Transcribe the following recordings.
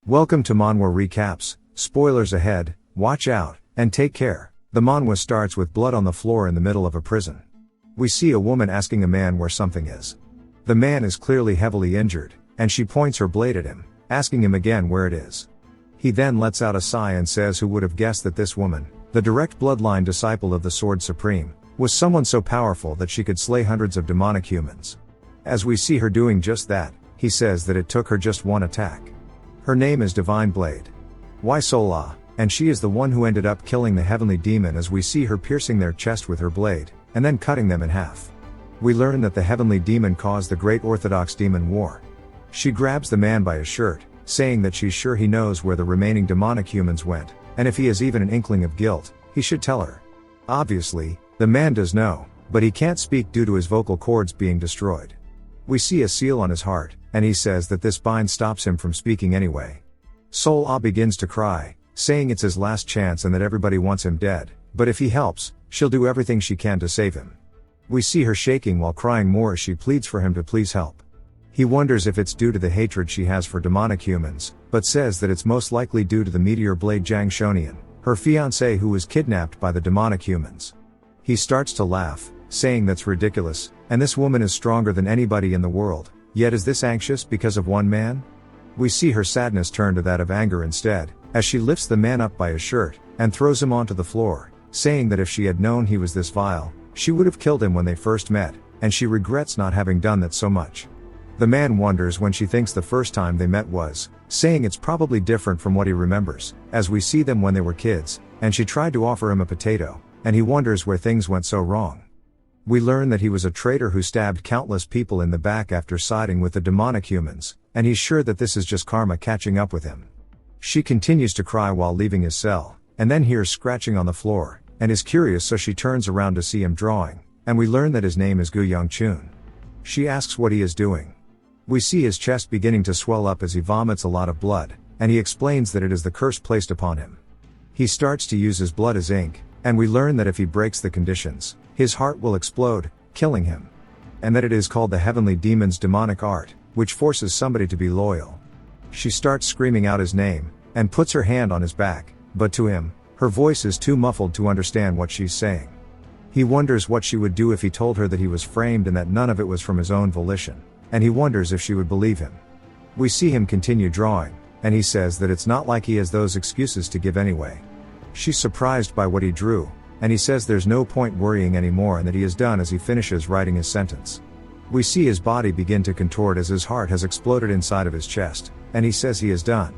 Welcome to Manhwa Recaps, spoilers ahead, watch out, and take care. The manhwa starts with blood on the floor in the middle of a prison. We see a woman asking a man where something is. The man is clearly heavily injured, and she points her blade at him, asking him again where it is. He then lets out a sigh and says who would have guessed that this woman, the direct bloodline disciple of the Sword Supreme, was someone so powerful that she could slay hundreds of demonic humans. As we see her doing just that, he says that it took her just one attack. Her name is Divine Blade. Why Sola, and she is the one who ended up killing the heavenly demon as we see her piercing their chest with her blade, and then cutting them in half. We learn that the heavenly demon caused the Great Orthodox Demon War. She grabs the man by his shirt, saying that she's sure he knows where the remaining demonic humans went, and if he has even an inkling of guilt, he should tell her. Obviously, the man does know, but he can't speak due to his vocal cords being destroyed. We see a seal on his heart, and he says that this bind stops him from speaking anyway. Sol-Ah begins to cry, saying it's his last chance and that everybody wants him dead, but if he helps, she'll do everything she can to save him. We see her shaking while crying more as she pleads for him to please help. He wonders if it's due to the hatred she has for demonic humans, but says that it's most likely due to the meteor blade Jang Shonian, her fiancé who was kidnapped by the demonic humans. He starts to laugh, saying that's ridiculous, and this woman is stronger than anybody in the world, yet is this anxious because of one man? We see her sadness turn to that of anger instead, as she lifts the man up by his shirt, and throws him onto the floor, saying that if she had known he was this vile, she would have killed him when they first met, and she regrets not having done that so much. The man wonders when she thinks the first time they met was, saying it's probably different from what he remembers, as we see them when they were kids, and she tried to offer him a potato, and he wonders where things went so wrong. We learn that he was a traitor who stabbed countless people in the back after siding with the demonic humans, and he's sure that this is just karma catching up with him. She continues to cry while leaving his cell, and then hears scratching on the floor, and is curious so she turns around to see him drawing, and we learn that his name is Gu Young-chun. She asks what he is doing. We see his chest beginning to swell up as he vomits a lot of blood, and he explains that it is the curse placed upon him. He starts to use his blood as ink, and we learn that if he breaks the conditions, his heart will explode, killing him. And that it is called the heavenly demon's demonic art, which forces somebody to be loyal. She starts screaming out his name, and puts her hand on his back, but to him, her voice is too muffled to understand what she's saying. He wonders what she would do if he told her that he was framed and that none of it was from his own volition, and he wonders if she would believe him. We see him continue drawing, and he says that it's not like he has those excuses to give anyway. She's surprised by what he drew, and he says there's no point worrying anymore and that he is done as he finishes writing his sentence. We see his body begin to contort as his heart has exploded inside of his chest, and he says he is done.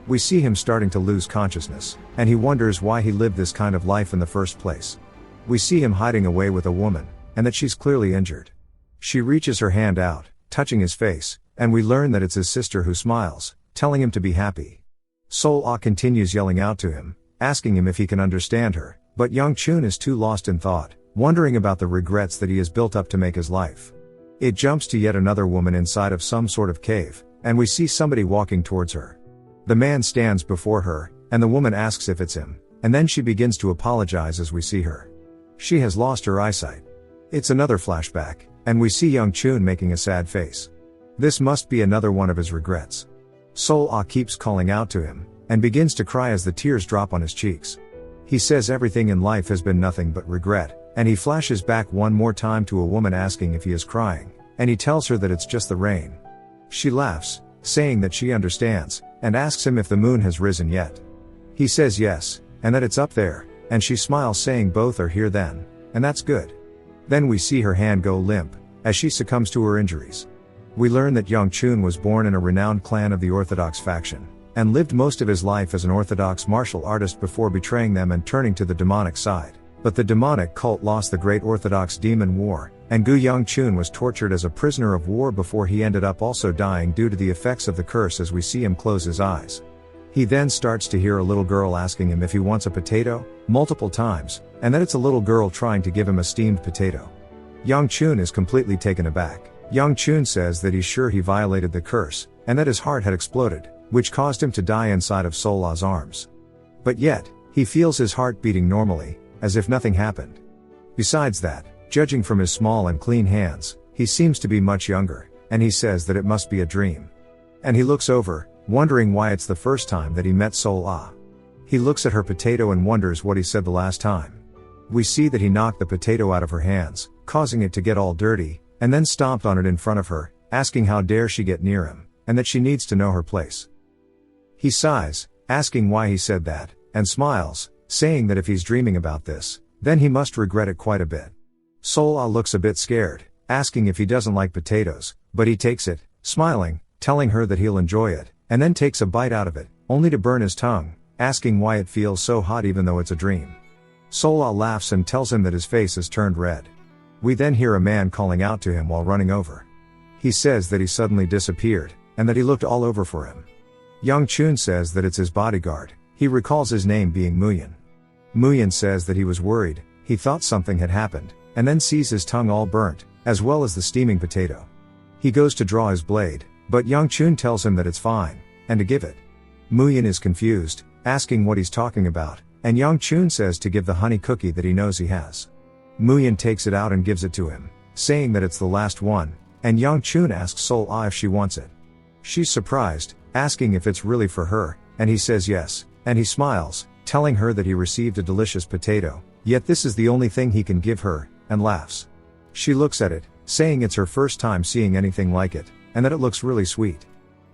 We see him starting to lose consciousness, and he wonders why he lived this kind of life in the first place. We see him hiding away with a woman, and that she's clearly injured. She reaches her hand out, touching his face, and we learn that it's his sister who smiles, telling him to be happy. Sol-Ah continues yelling out to him, asking him if he can understand her, but Young-chun is too lost in thought, wondering about the regrets that he has built up to make his life. It jumps to yet another woman inside of some sort of cave, and we see somebody walking towards her. The man stands before her, and the woman asks if it's him, and then she begins to apologize as we see her. She has lost her eyesight. It's another flashback, and we see Young-chun making a sad face. This must be another one of his regrets. Sol-Ah keeps calling out to him, and begins to cry as the tears drop on his cheeks. He says everything in life has been nothing but regret, and he flashes back one more time to a woman asking if he is crying, and he tells her that it's just the rain. She laughs, saying that she understands, and asks him if the moon has risen yet. He says yes, and that it's up there, and she smiles saying both are here then, and that's good. Then we see her hand go limp, as she succumbs to her injuries. We learn that Young-chun was born in a renowned clan of the Orthodox faction, and lived most of his life as an Orthodox martial artist before betraying them and turning to the demonic side. But the demonic cult lost the Great Orthodox Demon War, and Gu Young-chun was tortured as a prisoner of war before he ended up also dying due to the effects of the curse as we see him close his eyes. He then starts to hear a little girl asking him if he wants a potato, multiple times, and that it's a little girl trying to give him a steamed potato. Young-chun is completely taken aback. Young-chun says that he's sure he violated the curse, and that his heart had exploded, which caused him to die inside of Sol-Ah's arms. But yet, he feels his heart beating normally, as if nothing happened. Besides that, judging from his small and clean hands, he seems to be much younger, and he says that it must be a dream. And he looks over, wondering why it's the first time that he met Sol Ah. He looks at her potato and wonders what he said the last time. We see that he knocked the potato out of her hands, causing it to get all dirty, and then stomped on it in front of her, asking how dare she get near him, and that she needs to know her place. He sighs, asking why he said that, and smiles, saying that if he's dreaming about this, then he must regret it quite a bit. Sol Ah looks a bit scared, asking if he doesn't like potatoes, but he takes it, smiling, telling her that he'll enjoy it, and then takes a bite out of it, only to burn his tongue, asking why it feels so hot even though it's a dream. Sol Ah laughs and tells him that his face has turned red. We then hear a man calling out to him while running over. He says that he suddenly disappeared, and that he looked all over for him. Young Chun says that it's his bodyguard. He recalls his name being Muyin. Muyin says that he was worried, he thought something had happened, and then sees his tongue all burnt, as well as the steaming potato. He goes to draw his blade, but Young Chun tells him that it's fine, and to give it. Muyin is confused, asking what he's talking about, and Young Chun says to give the honey cookie that he knows he has. Muyin takes it out and gives it to him, saying that it's the last one, and Young Chun asks Sol Ah if she wants it. She's surprised, asking if it's really for her, and he says yes, and he smiles, telling her that he received a delicious potato, yet this is the only thing he can give her, and laughs. She looks at it, saying it's her first time seeing anything like it, and that it looks really sweet.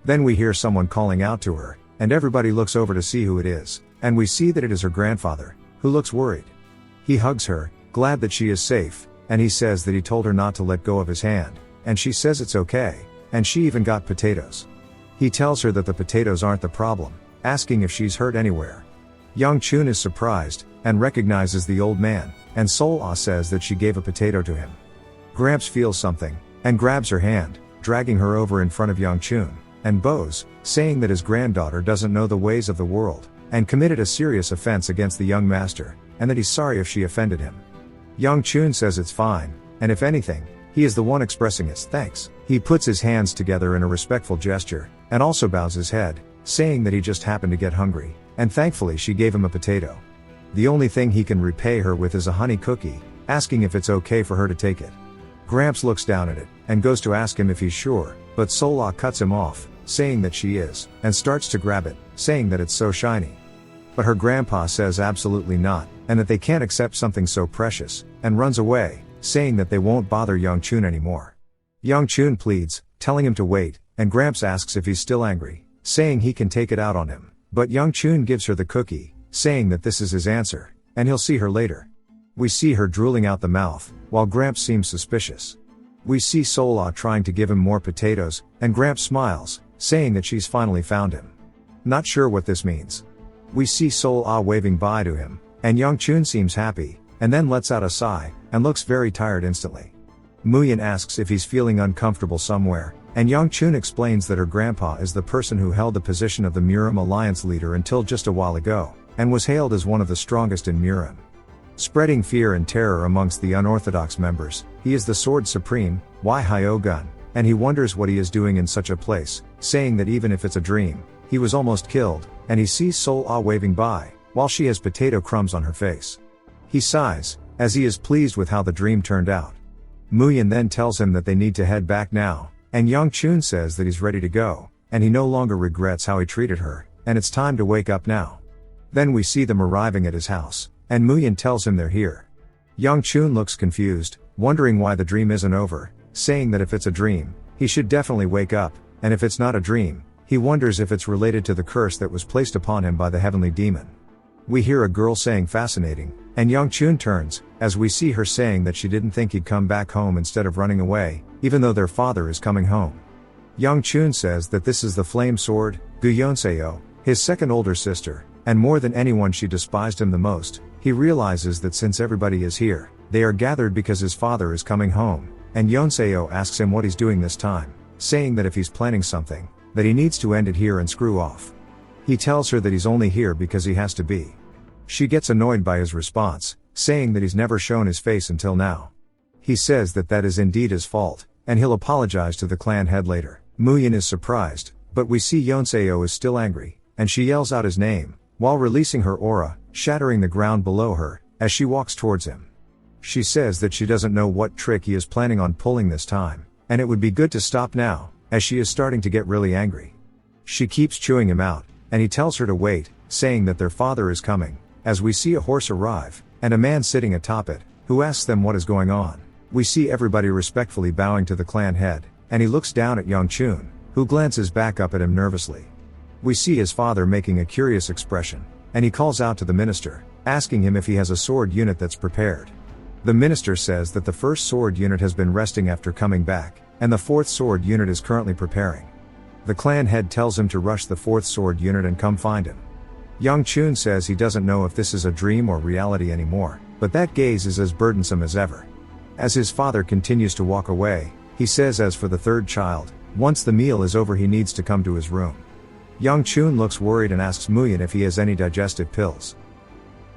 Then we hear someone calling out to her, and everybody looks over to see who it is, and we see that it is her grandfather, who looks worried. He hugs her, glad that she is safe, and he says that he told her not to let go of his hand, and she says it's okay, and she even got potatoes. He tells her that the potatoes aren't the problem, asking if she's hurt anywhere. Young Chun is surprised, and recognizes the old man, and Sol Ah says that she gave a potato to him. Gramps feels something, and grabs her hand, dragging her over in front of Young Chun, and bows, saying that his granddaughter doesn't know the ways of the world, and committed a serious offense against the young master, and that he's sorry if she offended him. Young Chun says it's fine, and if anything, he is the one expressing his thanks. He puts his hands together in a respectful gesture, and also bows his head, saying that he just happened to get hungry, and thankfully she gave him a potato. The only thing he can repay her with is a honey cookie, asking if it's okay for her to take it. Gramps looks down at it, and goes to ask him if he's sure, but Sol Ah cuts him off, saying that she is, and starts to grab it, saying that it's so shiny. But her grandpa says absolutely not, and that they can't accept something so precious, and runs away, saying that they won't bother Young Chun anymore. Young Chun pleads, telling him to wait, and Gramps asks if he's still angry, saying he can take it out on him, but Young Chun gives her the cookie, saying that this is his answer, and he'll see her later. We see her drooling out the mouth, while Gramps seems suspicious. We see Sol Ah trying to give him more potatoes, and Gramps smiles, saying that she's finally found him. Not sure what this means. We see Sol Ah waving bye to him, and Young Chun seems happy, and then lets out a sigh, and looks very tired instantly. Muyin asks if he's feeling uncomfortable somewhere, and Young Chun explains that her grandpa is the person who held the position of the Murim Alliance leader until just a while ago, and was hailed as one of the strongest in Murim. Spreading fear and terror amongst the unorthodox members, he is the Sword Supreme, Hyogun, and he wonders what he is doing in such a place, saying that even if it's a dream, he was almost killed, and he sees Sol Ah waving bye, while she has potato crumbs on her face. He sighs, as he is pleased with how the dream turned out. Muyin then tells him that they need to head back now, and Young Chun says that he's ready to go, and he no longer regrets how he treated her, and it's time to wake up now. Then we see them arriving at his house, and Muyin tells him they're here. Young Chun looks confused, wondering why the dream isn't over, saying that if it's a dream, he should definitely wake up, and if it's not a dream, he wonders if it's related to the curse that was placed upon him by the heavenly demon. We hear a girl saying fascinating, and Young Chun turns, as we see her saying that she didn't think he'd come back home instead of running away, even though their father is coming home. Young Chun says that this is the flame sword, Guyonseo, his second older sister, and more than anyone she despised him the most. He realizes that since everybody is here, they are gathered because his father is coming home, and Yonseo asks him what he's doing this time, saying that if he's planning something, that he needs to end it here and screw off. He tells her that he's only here because he has to be. She gets annoyed by his response, saying that he's never shown his face until now. He says that that is indeed his fault, and he'll apologize to the clan head later. Muyin is surprised, but we see Yonseo is still angry, and she yells out his name, while releasing her aura, shattering the ground below her, as she walks towards him. She says that she doesn't know what trick he is planning on pulling this time, and it would be good to stop now, as she is starting to get really angry. She keeps chewing him out, and he tells her to wait, saying that their father is coming, as we see a horse arrive, and a man sitting atop it, who asks them what is going on. We see everybody respectfully bowing to the clan head, and he looks down at Young Chun, who glances back up at him nervously. We see his father making a curious expression, and he calls out to the minister, asking him if he has a sword unit that's prepared. The minister says that the first sword unit has been resting after coming back, and the fourth sword unit is currently preparing. The clan head tells him to rush the fourth sword unit and come find him. Young Chun says he doesn't know if this is a dream or reality anymore, but that gaze is as burdensome as ever. As his father continues to walk away, he says as for the third child, once the meal is over he needs to come to his room. Young Chun looks worried and asks Muyin if he has any digestive pills.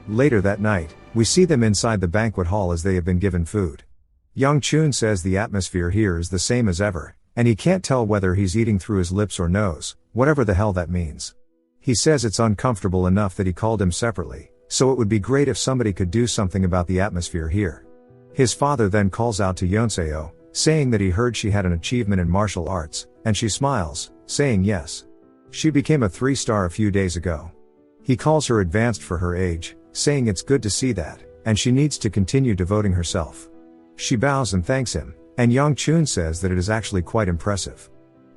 Later that night, we see them inside the banquet hall as they have been given food. Young Chun says the atmosphere here is the same as ever, and he can't tell whether he's eating through his lips or nose, whatever the hell that means. He says it's uncomfortable enough that he called him separately, so it would be great if somebody could do something about the atmosphere here. His father then calls out to Yonseo, saying that he heard she had an achievement in martial arts, and she smiles, saying yes. She became a 3-star a few days ago. He calls her advanced for her age, saying it's good to see that, and she needs to continue devoting herself. She bows and thanks him, and Young Chun says that it is actually quite impressive.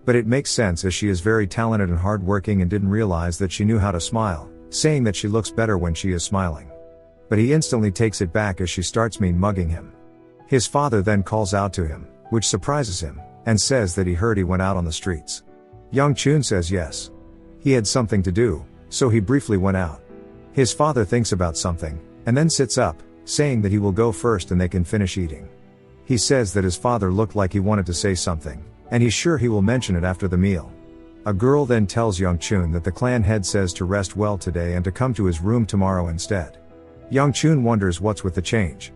But it makes sense as she is very talented and hardworking and didn't realize that she knew how to smile, saying that she looks better when she is smiling. But he instantly takes it back as she starts mugging him. His father then calls out to him, which surprises him, and says that he heard he went out on the streets. Young Chun says yes. He had something to do, so he briefly went out. His father thinks about something, and then sits up, saying that he will go first and they can finish eating. He says that his father looked like he wanted to say something, and he's sure he will mention it after the meal. A girl then tells Young Chun that the clan head says to rest well today and to come to his room tomorrow instead. Young Chun wonders what's with the change.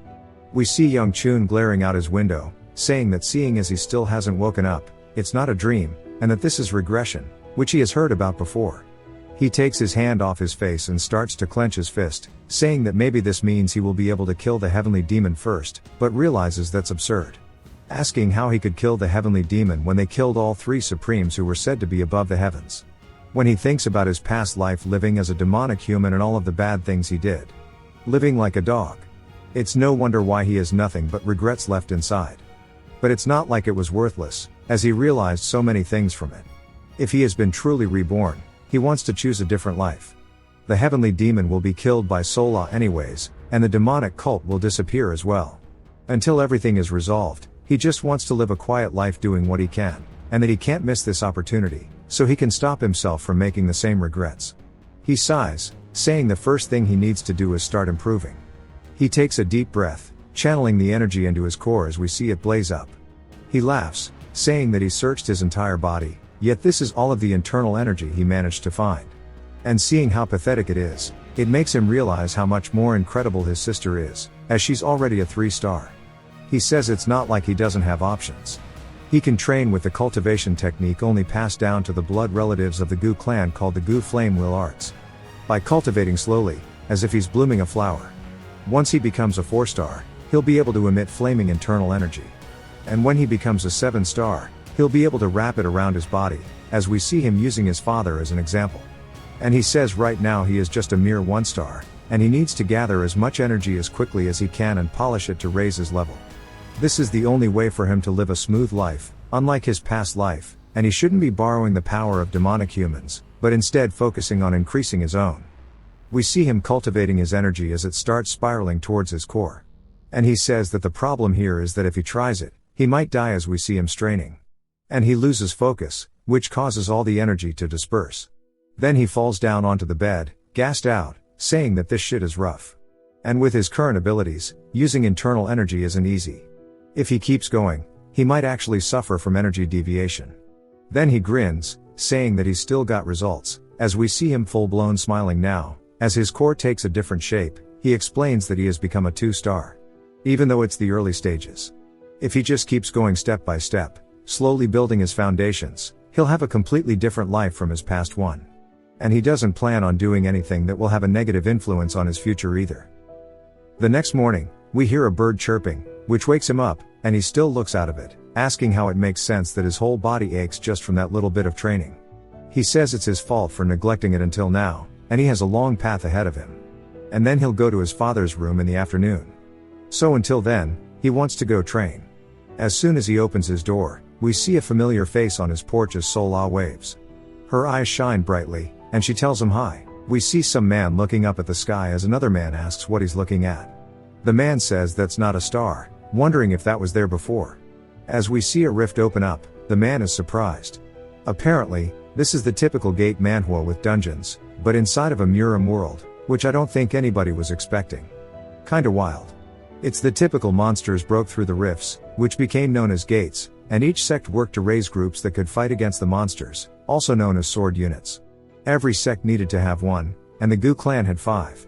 We see Young Chun glaring out his window, saying that seeing as he still hasn't woken up, it's not a dream, and that this is regression, which he has heard about before. He takes his hand off his face and starts to clench his fist, saying that maybe this means he will be able to kill the heavenly demon first, but realizes that's absurd. Asking how he could kill the heavenly demon when they killed all 3 supremes who were said to be above the heavens. When he thinks about his past life living as a demonic human and all of the bad things he did. Living like a dog. It's no wonder why he has nothing but regrets left inside. But it's not like it was worthless, as he realized so many things from it. If he has been truly reborn, he wants to choose a different life. The heavenly demon will be killed by Sola anyways, and the demonic cult will disappear as well. Until everything is resolved, he just wants to live a quiet life doing what he can, and that he can't miss this opportunity, so he can stop himself from making the same regrets. He sighs, saying the first thing he needs to do is start improving. He takes a deep breath, channeling the energy into his core as we see it blaze up. He laughs, saying that he searched his entire body, yet this is all of the internal energy he managed to find. And seeing how pathetic it is, it makes him realize how much more incredible his sister is, as she's already a 3-star. He says it's not like he doesn't have options. He can train with the cultivation technique only passed down to the blood relatives of the Gu clan called the Gu Flame Will Arts. By cultivating slowly, as if he's blooming a flower. Once he becomes a 4-star, he'll be able to emit flaming internal energy. And when he becomes a 7-star, he'll be able to wrap it around his body, as we see him using his father as an example. And he says right now he is just a mere 1-star, and he needs to gather as much energy as quickly as he can and polish it to raise his level. This is the only way for him to live a smooth life, unlike his past life, and he shouldn't be borrowing the power of demonic humans, but instead focusing on increasing his own. We see him cultivating his energy as it starts spiraling towards his core. And he says that the problem here is that if he tries it, he might die as we see him straining. And he loses focus, which causes all the energy to disperse. Then he falls down onto the bed, gassed out, saying that this shit is rough. And with his current abilities, using internal energy isn't easy. If he keeps going, he might actually suffer from energy deviation. Then he grins, saying that he's still got results, as we see him full-blown smiling now. As his core takes a different shape, he explains that he has become a 2-star. Even though it's the early stages. If he just keeps going step by step, slowly building his foundations, he'll have a completely different life from his past one. And he doesn't plan on doing anything that will have a negative influence on his future either. The next morning, we hear a bird chirping, which wakes him up, and he still looks out of it, asking how it makes sense that his whole body aches just from that little bit of training. He says it's his fault for neglecting it until now, and he has a long path ahead of him. And then he'll go to his father's room in the afternoon. So until then, he wants to go train. As soon as he opens his door, we see a familiar face on his porch as Sol-Ah waves. Her eyes shine brightly, and she tells him hi. We see some man looking up at the sky as another man asks what he's looking at. The man says that's not a star, wondering if that was there before. As we see a rift open up, the man is surprised. Apparently, this is the typical gate manhwa with dungeons, but inside of a Muram world, which I don't think anybody was expecting. Kinda wild. It's the typical monsters broke through the rifts, which became known as gates, and each sect worked to raise groups that could fight against the monsters, also known as sword units. Every sect needed to have one, and the Gu clan had 5.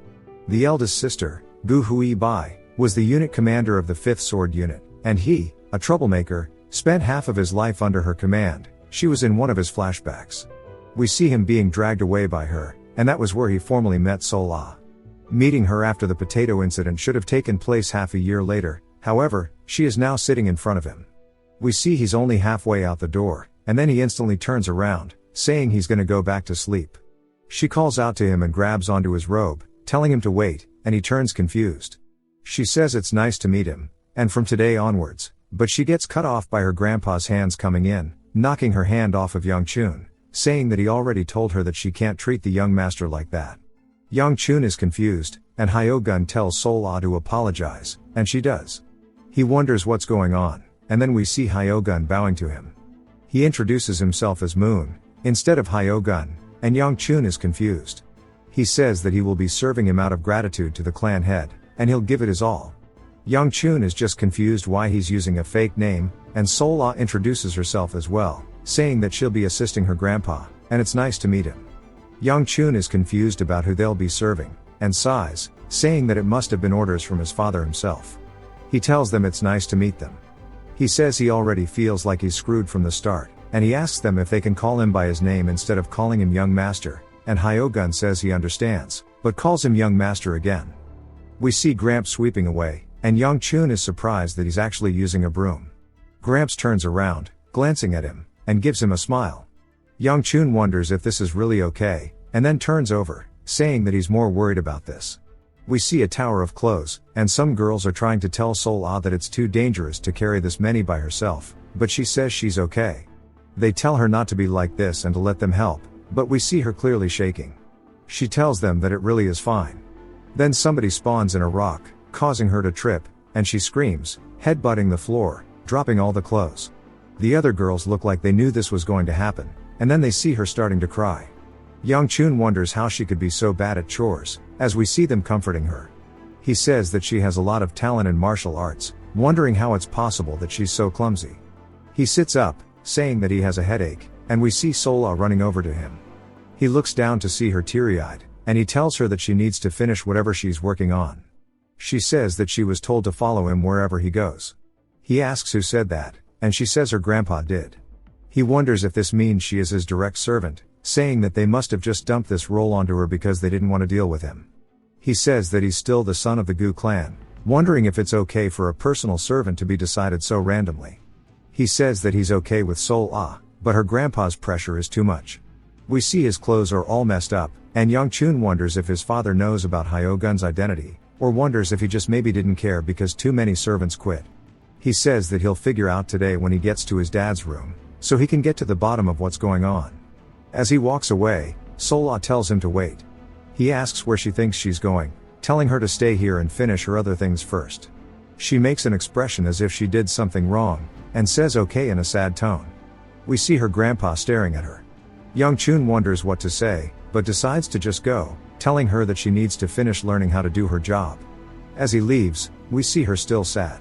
The eldest sister, Gu Hui Bai, was the unit commander of the 5th sword unit, and he, a troublemaker, spent half of his life under her command. She was in one of his flashbacks. We see him being dragged away by her, and that was where he formally met Sol-Ah. Meeting her after the potato incident should have taken place half a year later, however, she is now sitting in front of him. We see he's only halfway out the door, and then he instantly turns around, saying he's gonna go back to sleep. She calls out to him and grabs onto his robe, telling him to wait, and he turns confused. She says it's nice to meet him, and from today onwards, but she gets cut off by her grandpa's hands coming in, knocking her hand off of Young Chun, saying that he already told her that she can't treat the young master like that. Young Chun is confused, and Hyogun tells Sol-Ah to apologize, and she does. He wonders what's going on, and then we see Hyogun bowing to him. He introduces himself as Moon, instead of Hyogun, and Young Chun is confused. He says that he will be serving him out of gratitude to the clan head, and he'll give it his all. Young Chun is just confused why he's using a fake name, and Sol-Ah introduces herself as well, saying that she'll be assisting her grandpa, and it's nice to meet him. Young Chun is confused about who they'll be serving, and sighs, saying that it must have been orders from his father himself. He tells them it's nice to meet them. He says he already feels like he's screwed from the start, and he asks them if they can call him by his name instead of calling him Young Master, and Hyogun says he understands, but calls him Young Master again. We see Gramps sweeping away, and Young Chun is surprised that he's actually using a broom. Gramps turns around, glancing at him, and gives him a smile. Young Chun wonders if this is really okay, and then turns over, saying that he's more worried about this. We see a tower of clothes, and some girls are trying to tell Sol-Ah that it's too dangerous to carry this many by herself, but she says she's okay. They tell her not to be like this and to let them help, but we see her clearly shaking. She tells them that it really is fine. Then somebody spawns in a rock, causing her to trip, and she screams, headbutting the floor, dropping all the clothes. The other girls look like they knew this was going to happen, and then they see her starting to cry. Young Chun wonders how she could be so bad at chores, as we see them comforting her. He says that she has a lot of talent in martial arts, wondering how it's possible that she's so clumsy. He sits up, saying that he has a headache, and we see Sol-Ah running over to him. He looks down to see her teary-eyed, and he tells her that she needs to finish whatever she's working on. She says that she was told to follow him wherever he goes. He asks who said that, and she says her grandpa did. He wonders if this means she is his direct servant, saying that they must have just dumped this role onto her because they didn't want to deal with him. He says that he's still the son of the Gu clan, wondering if it's okay for a personal servant to be decided so randomly. He says that he's okay with Sol-Ah, but her grandpa's pressure is too much. We see his clothes are all messed up, and Young Chun wonders if his father knows about Hyogun's identity, or wonders if he just maybe didn't care because too many servants quit. He says that he'll figure out today when he gets to his dad's room, so he can get to the bottom of what's going on. As he walks away, Sol-Ah tells him to wait. He asks where she thinks she's going, telling her to stay here and finish her other things first. She makes an expression as if she did something wrong, and says okay in a sad tone. We see her grandpa staring at her. Young Chun wonders what to say, but decides to just go, telling her that she needs to finish learning how to do her job. As he leaves, we see her still sad.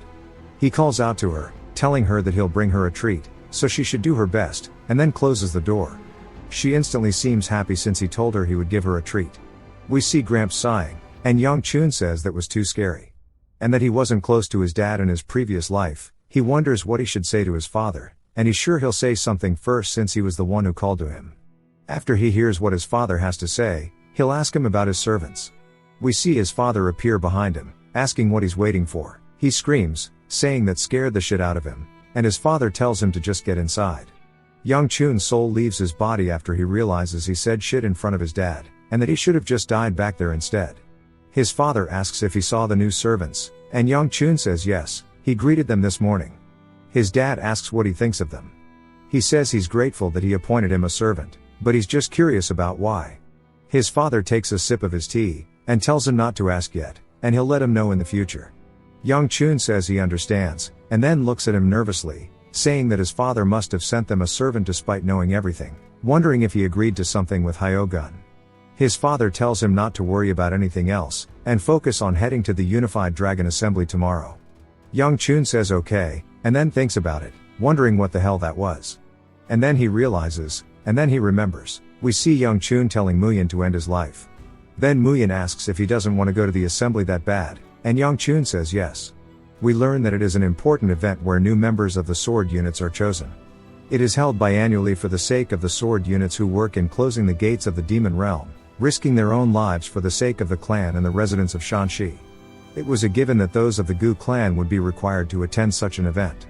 He calls out to her, telling her that he'll bring her a treat, so she should do her best, and then closes the door. She instantly seems happy since he told her he would give her a treat. We see Gramps sighing, and Young Chun says that was too scary. And that he wasn't close to his dad in his previous life. He wonders what he should say to his father, and he's sure he'll say something first since he was the one who called to him. After he hears what his father has to say, he'll ask him about his servants. We see his father appear behind him, asking what he's waiting for. He screams, saying that scared the shit out of him, and his father tells him to just get inside. Young Chun's soul leaves his body after he realizes he said shit in front of his dad, and that he should have just died back there instead. His father asks if he saw the new servants, and Young Chun says yes, he greeted them this morning. His dad asks what he thinks of them. He says he's grateful that he appointed him a servant, but he's just curious about why. His father takes a sip of his tea, and tells him not to ask yet, and he'll let him know in the future. Young Chun says he understands, and then looks at him nervously, saying that his father must have sent them a servant despite knowing everything, wondering if he agreed to something with Hyogun. His father tells him not to worry about anything else, and focus on heading to the Unified Dragon Assembly tomorrow. Young Chun says okay, and then thinks about it, wondering what the hell that was. And then he realizes, and then he remembers. We see Young Chun telling Muyin to end his life. Then Muyin asks if he doesn't want to go to the assembly that bad, and Young Chun says yes. We learn that it is an important event where new members of the sword units are chosen. It is held biannually for the sake of the sword units who work in closing the gates of the demon realm, risking their own lives for the sake of the clan and the residents of Shanxi. It was a given that those of the Gu clan would be required to attend such an event.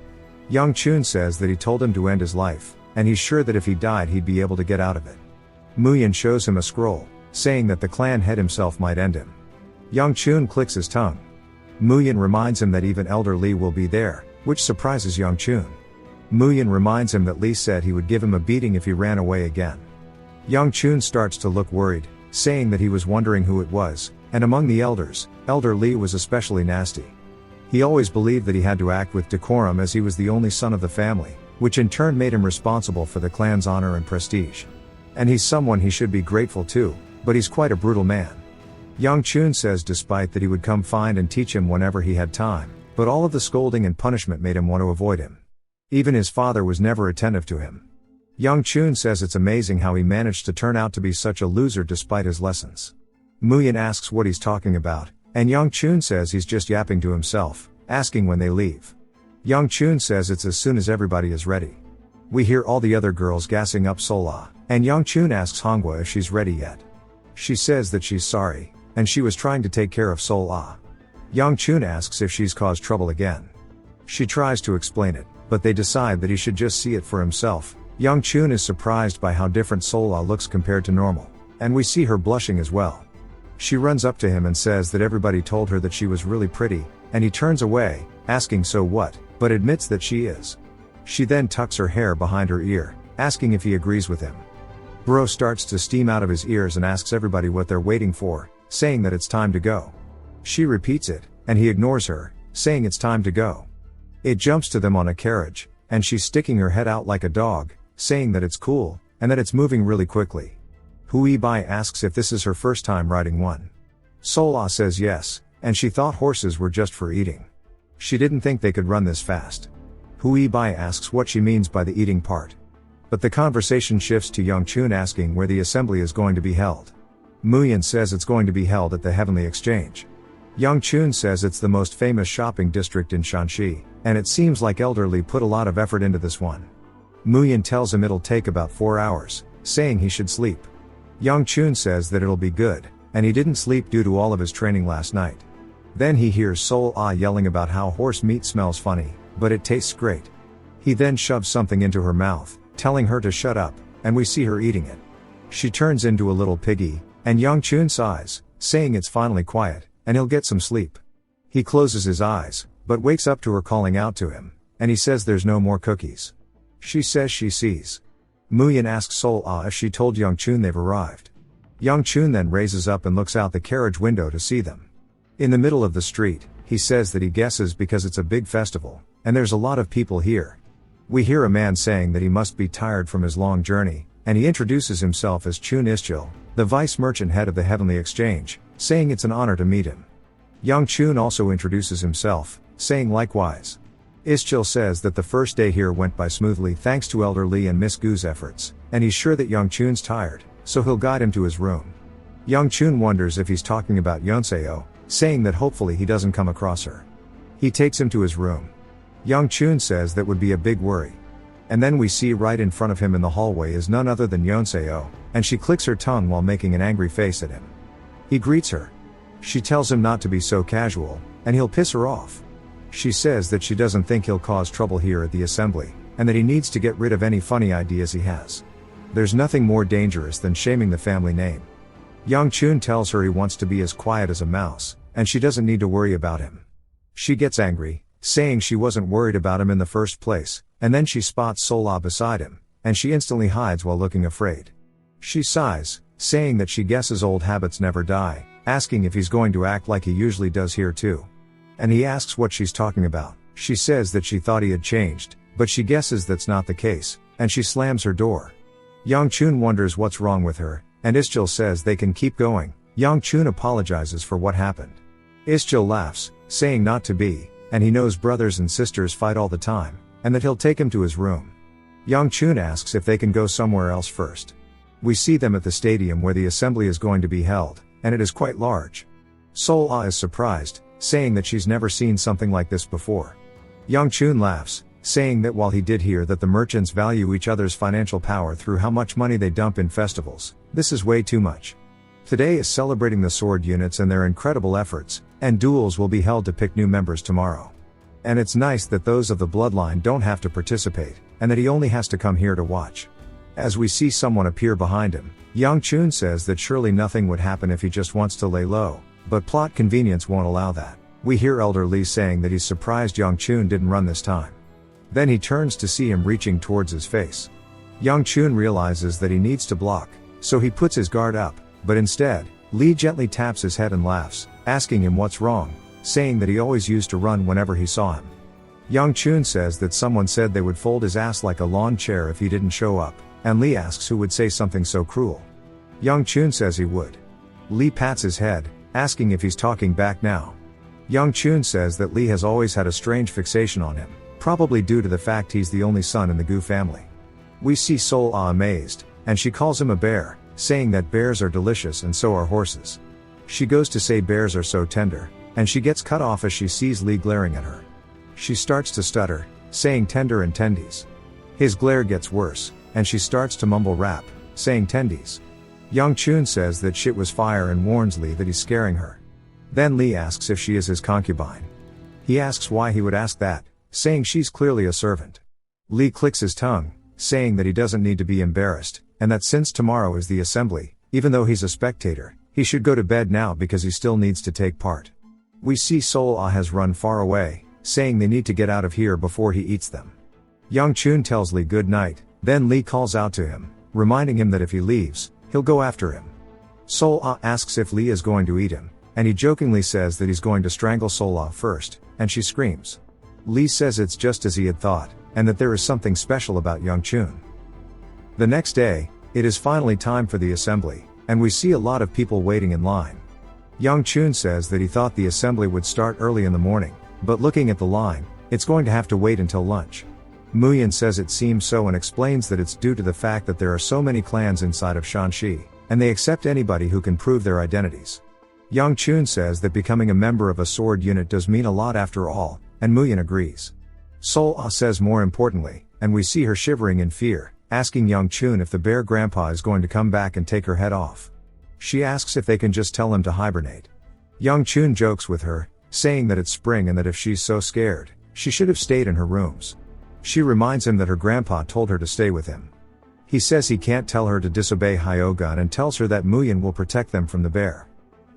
Young Chun says that he told him to end his life, and he's sure that if he died he'd be able to get out of it. Muyin shows him a scroll, saying that the clan head himself might end him. Young Chun clicks his tongue. Muyin reminds him that even Elder Li will be there, which surprises Young Chun. Muyin reminds him that Li said he would give him a beating if he ran away again. Young Chun starts to look worried, saying that he was wondering who it was, and among the elders, Elder Li was especially nasty. He always believed that he had to act with decorum as he was the only son of the family, which in turn made him responsible for the clan's honor and prestige. And he's someone he should be grateful to, but he's quite a brutal man. Young Chun says despite that he would come find and teach him whenever he had time, but all of the scolding and punishment made him want to avoid him. Even his father was never attentive to him. Young Chun says it's amazing how he managed to turn out to be such a loser despite his lessons. Muyin asks what he's talking about, and Young Chun says he's just yapping to himself, asking when they leave. Young Chun says it's as soon as everybody is ready. We hear all the other girls gassing up Sola, and Young Chun asks Hongwa if she's ready yet. She says that she's sorry, and she was trying to take care of Sola. Young Chun asks if she's caused trouble again. She tries to explain it, but they decide that he should just see it for himself. Young Chun is surprised by how different Sola looks compared to normal, and we see her blushing as well. She runs up to him and says that everybody told her that she was really pretty, and he turns away, asking so what, but admits that she is. She then tucks her hair behind her ear, asking if he agrees with him. Bro starts to steam out of his ears and asks everybody what they're waiting for, saying that it's time to go. She repeats it, and he ignores her, saying it's time to go. It jumps to them on a carriage, and she's sticking her head out like a dog, saying that it's cool, and that it's moving really quickly. Hui Bai asks if this is her first time riding one. Sola says yes, and she thought horses were just for eating. She didn't think they could run this fast. Hui Bai asks what she means by the eating part. But the conversation shifts to Young Chun asking where the assembly is going to be held. Muyin says it's going to be held at the Heavenly Exchange. Young Chun says it's the most famous shopping district in Shanxi, and it seems like Elder Li put a lot of effort into this one. Muyin tells him it'll take about 4 hours, saying he should sleep. Young Chun says that it'll be good, and he didn't sleep due to all of his training last night. Then he hears Sol Ah yelling about how horse meat smells funny, but it tastes great. He then shoves something into her mouth, telling her to shut up, and we see her eating it. She turns into a little piggy, and Young Chun sighs, saying it's finally quiet, and he'll get some sleep. He closes his eyes, but wakes up to her calling out to him, and he says there's no more cookies. She says she sees. Muyin asks Sol Ah if she told Young Chun they've arrived. Young Chun then raises up and looks out the carriage window to see them. In the middle of the street, he says that he guesses because it's a big festival, and there's a lot of people here. We hear a man saying that he must be tired from his long journey, and he introduces himself as Chun Ischil, the vice merchant head of the Heavenly Exchange, saying it's an honor to meet him. Young Chun also introduces himself, saying likewise. Ischil says that the first day here went by smoothly thanks to Elder Li and Miss Gu's efforts, and he's sure that Young Chun's tired, so he'll guide him to his room. Young Chun wonders if he's talking about Yonseo, saying that hopefully he doesn't come across her. He takes him to his room. Young Chun says that would be a big worry. And then we see right in front of him in the hallway is none other than Yonseo, and she clicks her tongue while making an angry face at him. He greets her. She tells him not to be so casual, and he'll piss her off. She says that she doesn't think he'll cause trouble here at the assembly, and that he needs to get rid of any funny ideas he has. There's nothing more dangerous than shaming the family name. Young Chun tells her he wants to be as quiet as a mouse, and she doesn't need to worry about him. She gets angry, saying she wasn't worried about him in the first place, and then she spots Sola beside him, and she instantly hides while looking afraid. She sighs, saying that she guesses old habits never die, asking if he's going to act like he usually does here too. And he asks what she's talking about. She says that she thought he had changed, but she guesses that's not the case, and she slams her door. Young Chun wonders what's wrong with her, and Ischil says they can keep going. Young Chun apologizes for what happened. Ischil laughs, saying not to be, and he knows brothers and sisters fight all the time, and that he'll take him to his room. Young Chun asks if they can go somewhere else first. We see them at the stadium where the assembly is going to be held, and it is quite large. Sol-ah is surprised, saying that she's never seen something like this before. Young Chun laughs, saying that while he did hear that the merchants value each other's financial power through how much money they dump in festivals, this is way too much. Today is celebrating the sword units and their incredible efforts, and duels will be held to pick new members tomorrow. And it's nice that those of the bloodline don't have to participate, and that he only has to come here to watch. As we see someone appear behind him, Young Chun says that surely nothing would happen if he just wants to lay low, but plot convenience won't allow that. We hear Elder Lee saying that he's surprised Young Chun didn't run this time. Then he turns to see him reaching towards his face. Young Chun realizes that he needs to block, so he puts his guard up, but instead, Lee gently taps his head and laughs, asking him what's wrong, saying that he always used to run whenever he saw him. Young Chun says that someone said they would fold his ass like a lawn chair if he didn't show up, and Lee asks who would say something so cruel. Young Chun says he would. Lee pats his head, asking if he's talking back now. Young Chun says that Lee has always had a strange fixation on him, probably due to the fact he's the only son in the Gu family. We see Sol-ah amazed, and she calls him a bear, saying that bears are delicious and so are horses. She goes to say bears are so tender, and she gets cut off as she sees Lee glaring at her. She starts to stutter, saying tender and tendies. His glare gets worse, and she starts to mumble rap, saying tendies. Young Chun says that shit was fire and warns Lee that he's scaring her. Then Lee asks if she is his concubine. He asks why he would ask that, saying she's clearly a servant. Lee clicks his tongue, saying that he doesn't need to be embarrassed, and that since tomorrow is the assembly, even though he's a spectator, he should go to bed now because he still needs to take part. We see Sol-ah has run far away, saying they need to get out of here before he eats them. Young Chun tells Lee good night, then Lee calls out to him, reminding him that if he leaves, he'll go after him. Sol-ah asks if Lee is going to eat him, and he jokingly says that he's going to strangle Sol-ah first, and she screams. Lee says it's just as he had thought, and that there is something special about Young Chun. The next day, it is finally time for the assembly, and we see a lot of people waiting in line. Young Chun says that he thought the assembly would start early in the morning, but looking at the line, it's going to have to wait until lunch. Muyin says it seems so and explains that it's due to the fact that there are so many clans inside of Shanxi, and they accept anybody who can prove their identities. Young Chun says that becoming a member of a sword unit does mean a lot after all, and Muyin agrees. Sol-ah says more importantly, and we see her shivering in fear, asking Young Chun if the bear grandpa is going to come back and take her head off. She asks if they can just tell him to hibernate. Young Chun jokes with her, saying that it's spring and that if she's so scared, she should have stayed in her rooms. She reminds him that her grandpa told her to stay with him. He says he can't tell her to disobey Hyogun and tells her that Muyin will protect them from the bear.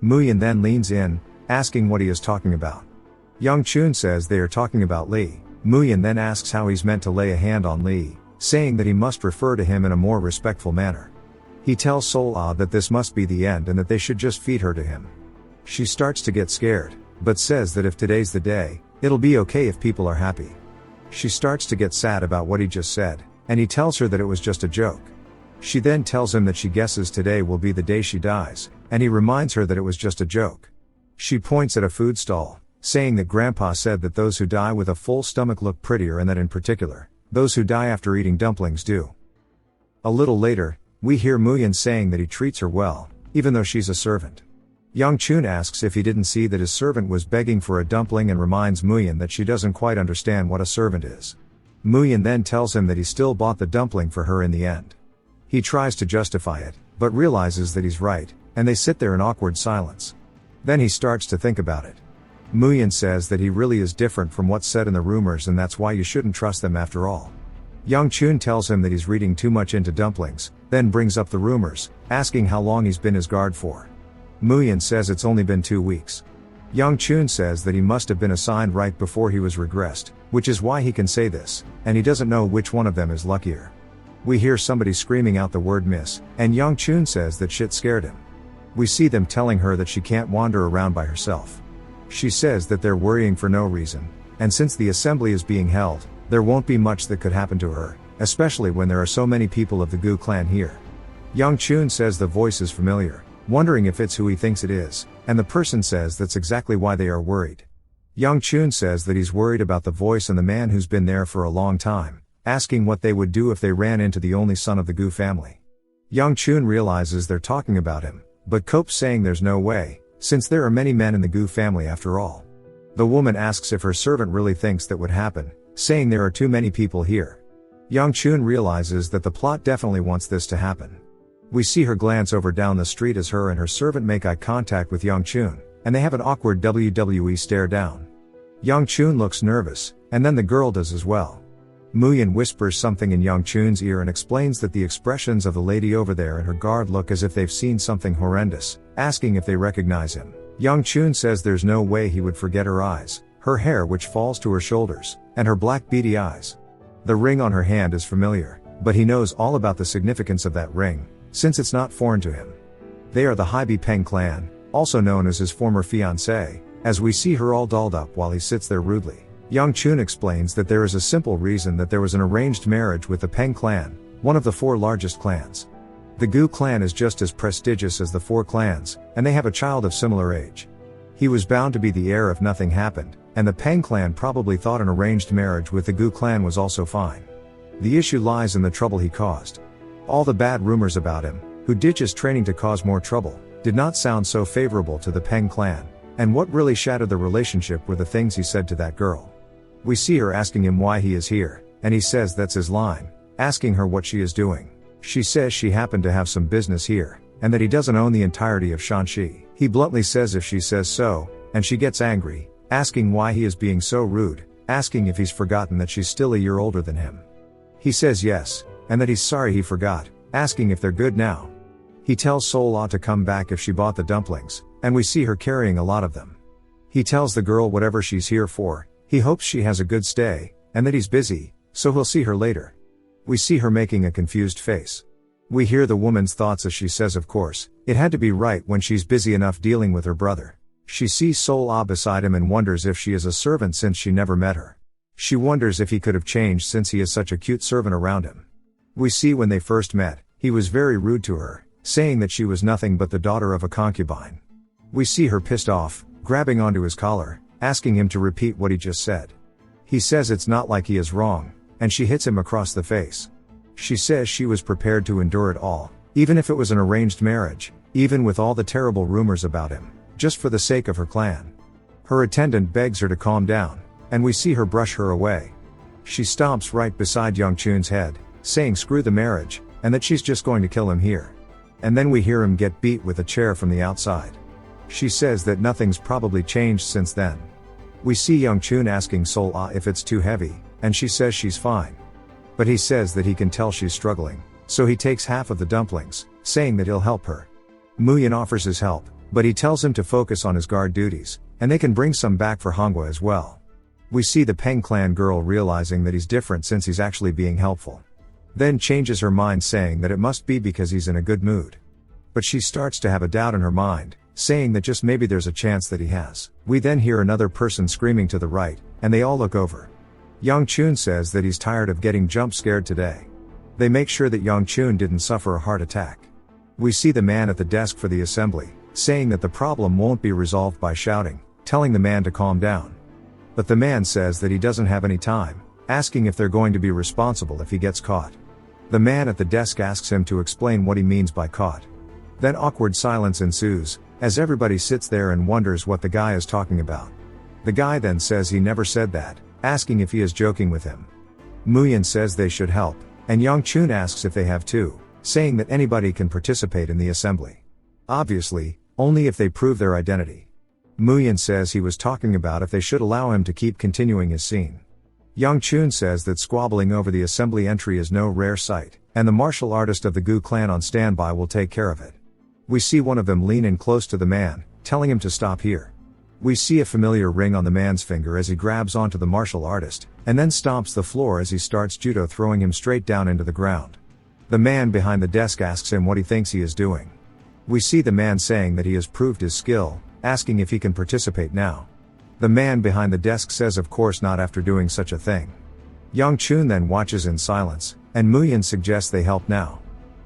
Muyin then leans in, asking what he is talking about. Young Chun says they are talking about Lee. Muyin then asks how he's meant to lay a hand on Lee, saying that he must refer to him in a more respectful manner. He tells Sol-ah that this must be the end and that they should just feed her to him. She starts to get scared, but says that if today's the day, it'll be okay if people are happy. She starts to get sad about what he just said, and he tells her that it was just a joke. She then tells him that she guesses today will be the day she dies, and he reminds her that it was just a joke. She points at a food stall, saying that Grandpa said that those who die with a full stomach look prettier and that in particular, those who die after eating dumplings do. A little later, we hear Muyin saying that he treats her well, even though she's a servant. Young Chun asks if he didn't see that his servant was begging for a dumpling and reminds Muyin that she doesn't quite understand what a servant is. Muyin then tells him that he still bought the dumpling for her in the end. He tries to justify it, but realizes that he's right, and they sit there in awkward silence. Then he starts to think about it. Muyin says that he really is different from what's said in the rumors and that's why you shouldn't trust them after all. Young Chun tells him that he's reading too much into dumplings, then brings up the rumors, asking how long he's been his guard for. Muyan says it's only been 2 weeks. Young Chun says that he must have been assigned right before he was regressed, which is why he can say this, and he doesn't know which one of them is luckier. We hear somebody screaming out the word miss, and Young Chun says that shit scared him. We see them telling her that she can't wander around by herself. She says that they're worrying for no reason, and since the assembly is being held, there won't be much that could happen to her, especially when there are so many people of the Gu clan here. Young Chun says the voice is familiar, wondering if it's who he thinks it is, and the person says that's exactly why they are worried. Young Chun says that he's worried about the voice and the man who's been there for a long time, asking what they would do if they ran into the only son of the Gu family. Young Chun realizes they're talking about him, but copes saying there's no way, since there are many men in the Gu family after all. The woman asks if her servant really thinks that would happen, saying there are too many people here. Young Chun realizes that the plot definitely wants this to happen. We see her glance over down the street as her and her servant make eye contact with Young Chun, and they have an awkward WWE stare down. Young Chun looks nervous, and then the girl does as well. Muyan whispers something in Young Chun's ear and explains that the expressions of the lady over there and her guard look as if they've seen something horrendous, asking if they recognize him. Young Chun says there's no way he would forget her eyes, her hair which falls to her shoulders, and her black beady eyes. The ring on her hand is familiar, but he knows all about the significance of that ring, since it's not foreign to him. They are the Haibi Peng clan, also known as his former fiancée, as we see her all dolled up while he sits there rudely. Young Chun explains that there is a simple reason that there was an arranged marriage with the Peng clan, one of the 4 largest clans. The Gu clan is just as prestigious as the 4 clans, and they have a child of similar age. He was bound to be the heir if nothing happened, and the Peng clan probably thought an arranged marriage with the Gu clan was also fine. The issue lies in the trouble he caused. All the bad rumors about him, who ditches training to cause more trouble, did not sound so favorable to the Peng clan, and what really shattered the relationship were the things he said to that girl. We see her asking him why he is here, and he says that's his line, asking her what she is doing. She says she happened to have some business here, and that he doesn't own the entirety of Shanxi. He bluntly says if she says so, and she gets angry, asking why he is being so rude, asking if he's forgotten that she's still a year older than him. He says yes, and that he's sorry he forgot, asking if they're good now. He tells Sol-Ah to come back if she bought the dumplings, and we see her carrying a lot of them. He tells the girl whatever she's here for, he hopes she has a good stay, and that he's busy, so he'll see her later. We see her making a confused face. We hear the woman's thoughts as she says of course, it had to be right when she's busy enough dealing with her brother. She sees Sol-Ah beside him and wonders if she is a servant since she never met her. She wonders if he could have changed since he is such a cute servant around him. We see when they first met, he was very rude to her, saying that she was nothing but the daughter of a concubine. We see her pissed off, grabbing onto his collar, asking him to repeat what he just said. He says it's not like he is wrong, and she hits him across the face. She says she was prepared to endure it all, even if it was an arranged marriage, even with all the terrible rumors about him, just for the sake of her clan. Her attendant begs her to calm down, and we see her brush her away. She stomps right beside Young Chun's head, saying screw the marriage, and that she's just going to kill him here. And then we hear him get beat with a chair from the outside. She says that nothing's probably changed since then. We see Young Chun asking Sol-Ah if it's too heavy, and she says she's fine. But he says that he can tell she's struggling, so he takes half of the dumplings, saying that he'll help her. Muyan offers his help, but he tells him to focus on his guard duties, and they can bring some back for Manhwa as well. We see the Peng clan girl realizing that he's different since he's actually being helpful. Then changes her mind saying that it must be because he's in a good mood. But she starts to have a doubt in her mind, saying that just maybe there's a chance that he has. We then hear another person screaming to the right, and they all look over. Young Chun says that he's tired of getting jump scared today. They make sure that Young Chun didn't suffer a heart attack. We see the man at the desk for the assembly, saying that the problem won't be resolved by shouting, telling the man to calm down. But the man says that he doesn't have any time, asking if they're going to be responsible if he gets caught. The man at the desk asks him to explain what he means by caught. Then awkward silence ensues, as everybody sits there and wonders what the guy is talking about. The guy then says he never said that, asking if he is joking with him. Muyan says they should help, and Young Chun asks if they have too, saying that anybody can participate in the assembly. Obviously, only if they prove their identity. Muyan says he was talking about if they should allow him to keep continuing his scene. Young Chun says that squabbling over the assembly entry is no rare sight, and the martial artist of the Gu clan on standby will take care of it. We see one of them lean in close to the man, telling him to stop here. We see a familiar ring on the man's finger as he grabs onto the martial artist, and then stomps the floor as he starts judo, throwing him straight down into the ground. The man behind the desk asks him what he thinks he is doing. We see the man saying that he has proved his skill, asking if he can participate now. The man behind the desk says of course not after doing such a thing. Young Chun then watches in silence, and Muyin suggests they help now.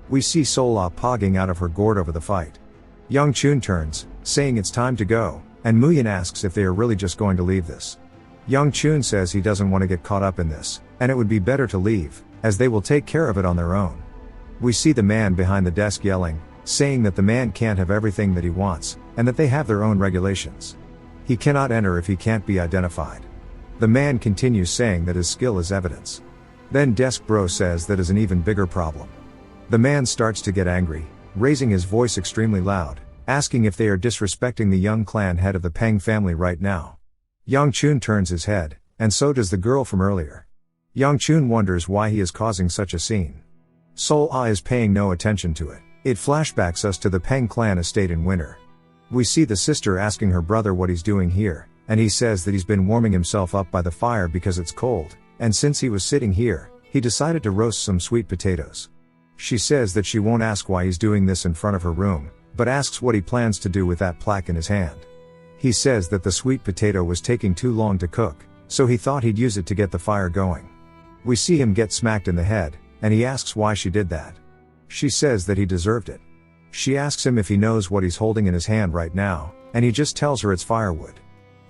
We see Sola pogging out of her gourd over the fight. Young Chun turns, saying it's time to go, and Muyin asks if they are really just going to leave this. Young Chun says he doesn't want to get caught up in this, and it would be better to leave, as they will take care of it on their own. We see the man behind the desk yelling, saying that the man can't have everything that he wants, and that they have their own regulations. He cannot enter if he can't be identified. The man continues saying that his skill is evidence. Then Desk Bro says that is an even bigger problem. The man starts to get angry, raising his voice extremely loud, asking if they are disrespecting the young clan head of the Peng family right now. Young Chun turns his head, and so does the girl from earlier. Young Chun wonders why he is causing such a scene. Sol Ah is paying no attention to it. It flashbacks us to the Peng clan estate in winter. We see the sister asking her brother what he's doing here, and he says that he's been warming himself up by the fire because it's cold, and since he was sitting here, he decided to roast some sweet potatoes. She says that she won't ask why he's doing this in front of her room, but asks what he plans to do with that plaque in his hand. He says that the sweet potato was taking too long to cook, so he thought he'd use it to get the fire going. We see him get smacked in the head, and he asks why she did that. She says that he deserved it. She asks him if he knows what he's holding in his hand right now, and he just tells her it's firewood.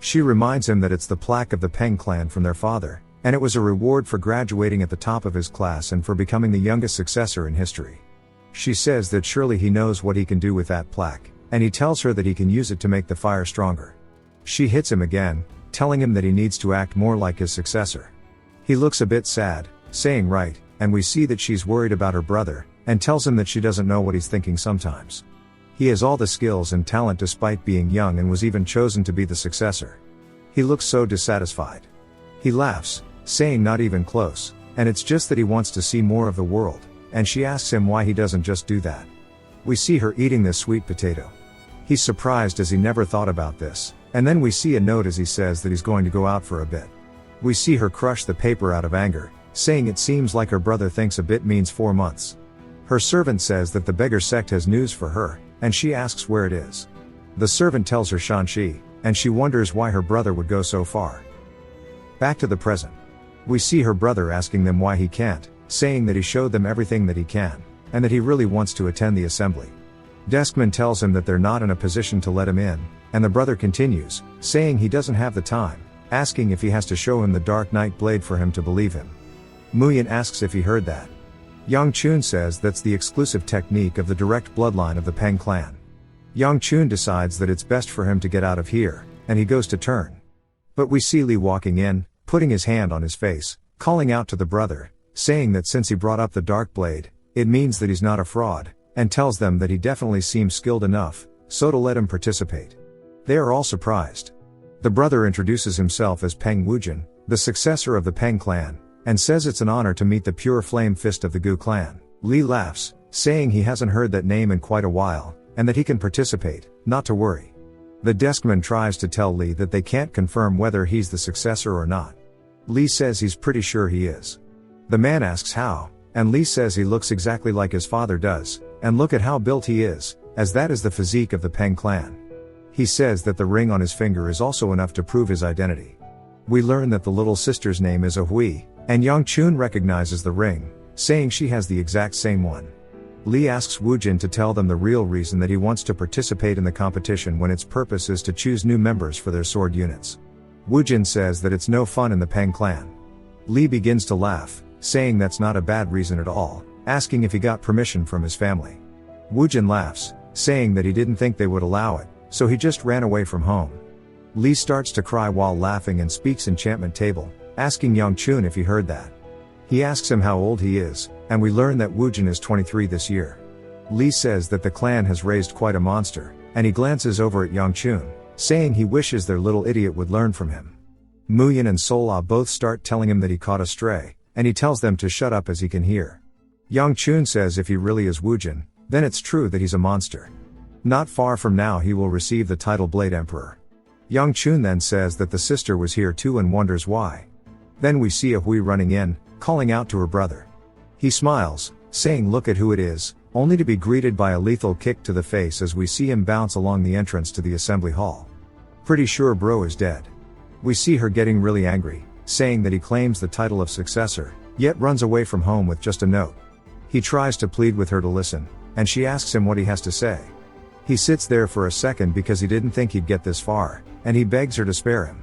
She reminds him that it's the plaque of the Peng clan from their father, and it was a reward for graduating at the top of his class and for becoming the youngest successor in history. She says that surely he knows what he can do with that plaque, and he tells her that he can use it to make the fire stronger. She hits him again, telling him that he needs to act more like his successor. He looks a bit sad, saying right, and we see that she's worried about her brother, and tells him that she doesn't know what he's thinking sometimes. He has all the skills and talent despite being young and was even chosen to be the successor. He looks so dissatisfied. He laughs, saying not even close, and it's just that he wants to see more of the world, and she asks him why he doesn't just do that. We see her eating this sweet potato. He's surprised as he never thought about this, and then we see a note as he says that he's going to go out for a bit. We see her crush the paper out of anger, saying it seems like her brother thinks a bit means 4 months. Her servant says that the beggar sect has news for her, and she asks where it is. The servant tells her Shanxi, and she wonders why her brother would go so far. Back to the present. We see her brother asking them why he can't, saying that he showed them everything that he can, and that he really wants to attend the assembly. Deskman tells him that they're not in a position to let him in, and the brother continues, saying he doesn't have the time, asking if he has to show him the Dark Knight blade for him to believe him. Muyin asks if he heard that. Young Chun says that's the exclusive technique of the direct bloodline of the Peng clan. Young Chun decides that it's best for him to get out of here, and he goes to turn. But we see Lee walking in, putting his hand on his face, calling out to the brother, saying that since he brought up the dark blade, it means that he's not a fraud, and tells them that he definitely seems skilled enough, so to let him participate. They are all surprised. The brother introduces himself as Peng Wujin, the successor of the Peng clan, and says it's an honor to meet the pure flame fist of the Gu clan. Lee laughs, saying he hasn't heard that name in quite a while, and that he can participate, not to worry. The deskman tries to tell Lee that they can't confirm whether he's the successor or not. Lee says he's pretty sure he is. The man asks how, and Lee says he looks exactly like his father does, and look at how built he is, as that is the physique of the Peng clan. He says that the ring on his finger is also enough to prove his identity. We learn that the little sister's name is Ahui, and Young Chun recognizes the ring, saying she has the exact same one. Lee asks Wujin to tell them the real reason that he wants to participate in the competition when its purpose is to choose new members for their sword units. Wujin says that it's no fun in the Peng clan. Lee begins to laugh, saying that's not a bad reason at all, asking if he got permission from his family. Wujin laughs, saying that he didn't think they would allow it, so he just ran away from home. Lee starts to cry while laughing and speaks enchantment table, asking Young Chun if he heard that. He asks him how old he is, and we learn that Wujin is 23 this year. Lee says that the clan has raised quite a monster, and he glances over at Young Chun, saying he wishes their little idiot would learn from him. Muyin and Sola both start telling him that he caught a stray, and he tells them to shut up as he can hear. Yang Chun says if he really is Woojin, then it's true that he's a monster. Not far from now he will receive the title Blade Emperor. Yang Chun then says that the sister was here too and wonders why. Then we see Hui running in, calling out to her brother. He smiles, saying look at who it is, only to be greeted by a lethal kick to the face as we see him bounce along the entrance to the assembly hall. Pretty sure bro is dead. We see her getting really angry, saying that he claims the title of successor, yet runs away from home with just a note. He tries to plead with her to listen, and she asks him what he has to say. He sits there for a second because he didn't think he'd get this far, and he begs her to spare him.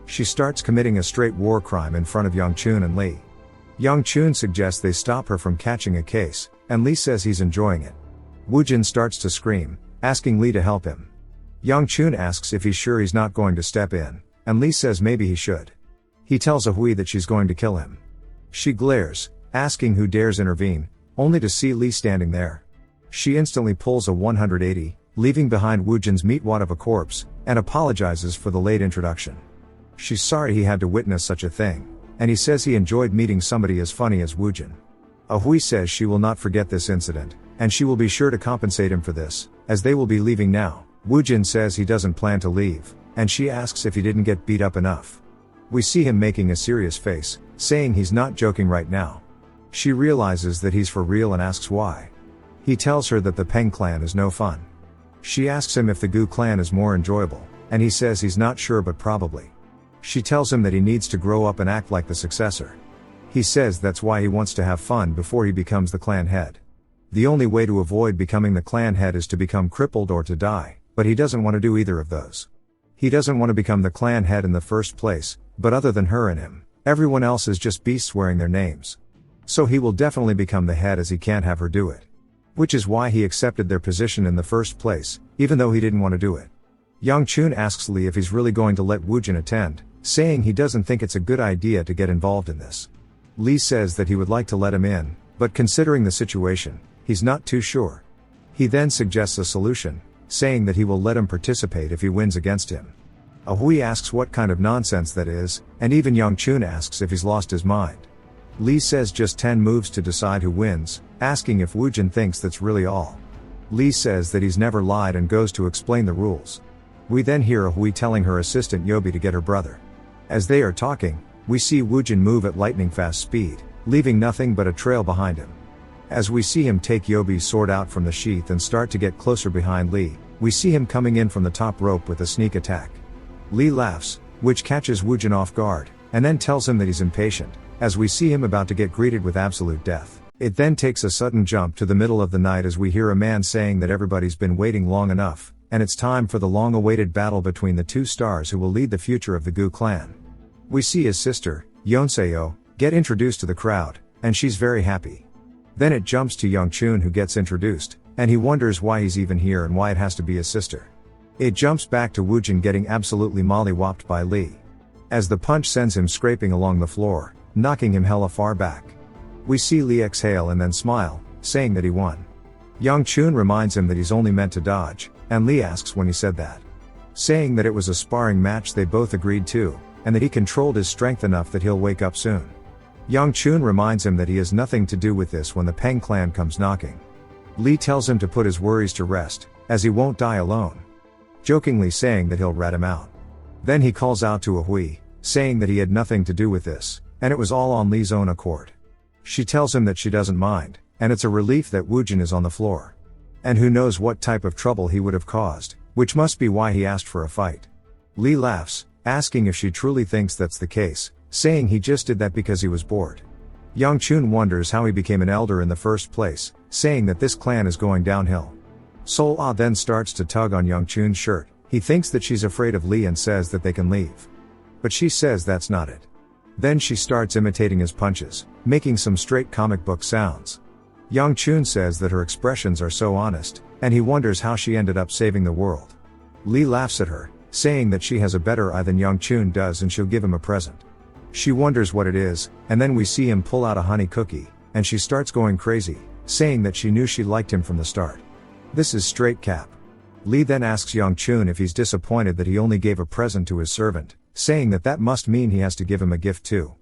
She starts committing a straight war crime in front of Yang Chun and Lee. Yang Chun suggests they stop her from catching a case, and Lee says he's enjoying it. Woojin starts to scream, asking Lee to help him. Yang Chun asks if he's sure he's not going to step in, and Lee says maybe he should. He tells Hui that she's going to kill him. She glares, asking who dares intervene, only to see Lee standing there. She instantly pulls a 180, leaving behind Woojin's meatwad of a corpse, and apologizes for the late introduction. She's sorry he had to witness such a thing, and he says he enjoyed meeting somebody as funny as Woojin. Hui says she will not forget this incident, and she will be sure to compensate him for this, as they will be leaving now. Woojin says he doesn't plan to leave, and she asks if he didn't get beat up enough. We see him making a serious face, saying he's not joking right now. She realizes that he's for real and asks why. He tells her that the Peng clan is no fun. She asks him if the Gu clan is more enjoyable, and he says he's not sure but probably. She tells him that he needs to grow up and act like the successor. He says that's why he wants to have fun before he becomes the clan head. The only way to avoid becoming the clan head is to become crippled or to die, but he doesn't want to do either of those. He doesn't want to become the clan head in the first place, but other than her and him, everyone else is just beasts wearing their names. So he will definitely become the head as he can't have her do it. Which is why he accepted their position in the first place, even though he didn't want to do it. Yang Chun asks Lee if he's really going to let Woojin attend, saying he doesn't think it's a good idea to get involved in this. Lee says that he would like to let him in, but considering the situation, he's not too sure. He then suggests a solution, saying that he will let him participate if he wins against him. Hui asks what kind of nonsense that is, and even Yang Chun asks if he's lost his mind. Lee says just 10 moves to decide who wins, asking if Woojin thinks that's really all. Lee says that he's never lied and goes to explain the rules. We then hear Hui telling her assistant Yobi to get her brother. As they are talking, we see Woojin move at lightning fast speed, leaving nothing but a trail behind him. As we see him take Yobi's sword out from the sheath and start to get closer behind Lee, we see him coming in from the top rope with a sneak attack. Lee laughs, which catches Woojin off guard, and then tells him that he's impatient, as we see him about to get greeted with absolute death. It then takes a sudden jump to the middle of the night as we hear a man saying that everybody's been waiting long enough, and it's time for the long-awaited battle between the two stars who will lead the future of the Gu clan. We see his sister, Yeonseo, get introduced to the crowd, and she's very happy. Then it jumps to Yang Chun who gets introduced, and he wonders why he's even here and why it has to be his sister. It jumps back to Woojin getting absolutely mollywopped by Lee. As the punch sends him scraping along the floor, knocking him hella far back. We see Lee exhale and then smile, saying that he won. Yang Chun reminds him that he's only meant to dodge, and Lee asks when he said that. Saying that it was a sparring match they both agreed to, and that he controlled his strength enough that he'll wake up soon. Yang Chun reminds him that he has nothing to do with this when the Peng clan comes knocking. Lee tells him to put his worries to rest, as he won't die alone. Jokingly saying that he'll rat him out. Then he calls out to Hui, saying that he had nothing to do with this, and it was all on Lee's own accord. She tells him that she doesn't mind, and it's a relief that Woojin is on the floor. And who knows what type of trouble he would have caused, which must be why he asked for a fight. Lee laughs, asking if she truly thinks that's the case, saying he just did that because he was bored. Yang Chun wonders how he became an elder in the first place, saying that this clan is going downhill. Sol Ah then starts to tug on Yang Chun's shirt. He thinks that she's afraid of Lee and says that they can leave. But she says that's not it. Then she starts imitating his punches, making some straight comic book sounds. Yang Chun says that her expressions are so honest, and he wonders how she ended up saving the world. Lee laughs at her, saying that she has a better eye than Yang Chun does and she'll give him a present. She wonders what it is, and then we see him pull out a honey cookie, and she starts going crazy, saying that she knew she liked him from the start. This is straight cap. Lee then asks Young Chun if he's disappointed that he only gave a present to his servant, saying that that must mean he has to give him a gift too.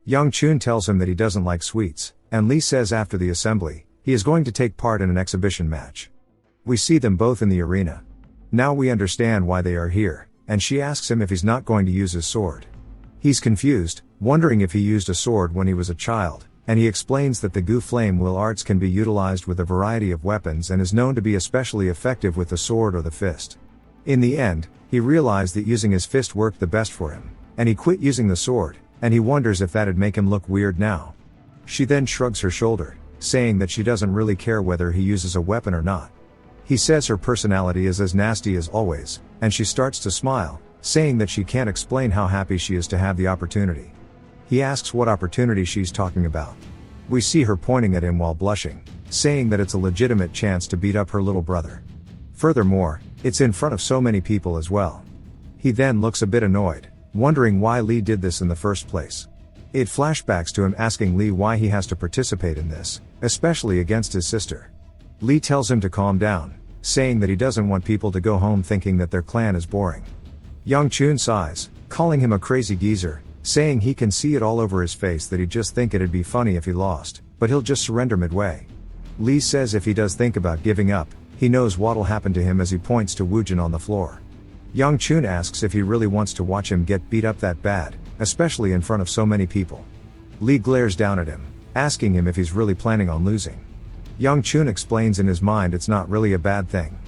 Young Chun tells him that he doesn't like sweets, and Lee says after the assembly, he is going to take part in an exhibition match. We see them both in the arena. Now we understand why they are here, and she asks him if he's not going to use his sword. He's confused, wondering if he used a sword when he was a child, and he explains that the Gu Flame Will arts can be utilized with a variety of weapons and is known to be especially effective with the sword or the fist. In the end, he realized that using his fist worked the best for him, and he quit using the sword, and he wonders if that'd make him look weird now. She then shrugs her shoulder, saying that she doesn't really care whether he uses a weapon or not. He says her personality is as nasty as always, and she starts to smile, saying that she can't explain how happy she is to have the opportunity. He asks what opportunity she's talking about. We see her pointing at him while blushing, saying that it's a legitimate chance to beat up her little brother. Furthermore, it's in front of so many people as well. He then looks a bit annoyed, wondering why Lee did this in the first place. It flashbacks to him asking Lee why he has to participate in this, especially against his sister. Lee tells him to calm down, saying that he doesn't want people to go home thinking that their clan is boring. Young Chun sighs, calling him a crazy geezer, saying he can see it all over his face that he'd just think it'd be funny if he lost, but he'll just surrender midway. Lee says if he does think about giving up, he knows what'll happen to him as he points to Woojin on the floor. Young Chun asks if he really wants to watch him get beat up that bad, especially in front of so many people. Lee glares down at him, asking him if he's really planning on losing. Young Chun explains in his mind it's not really a bad thing.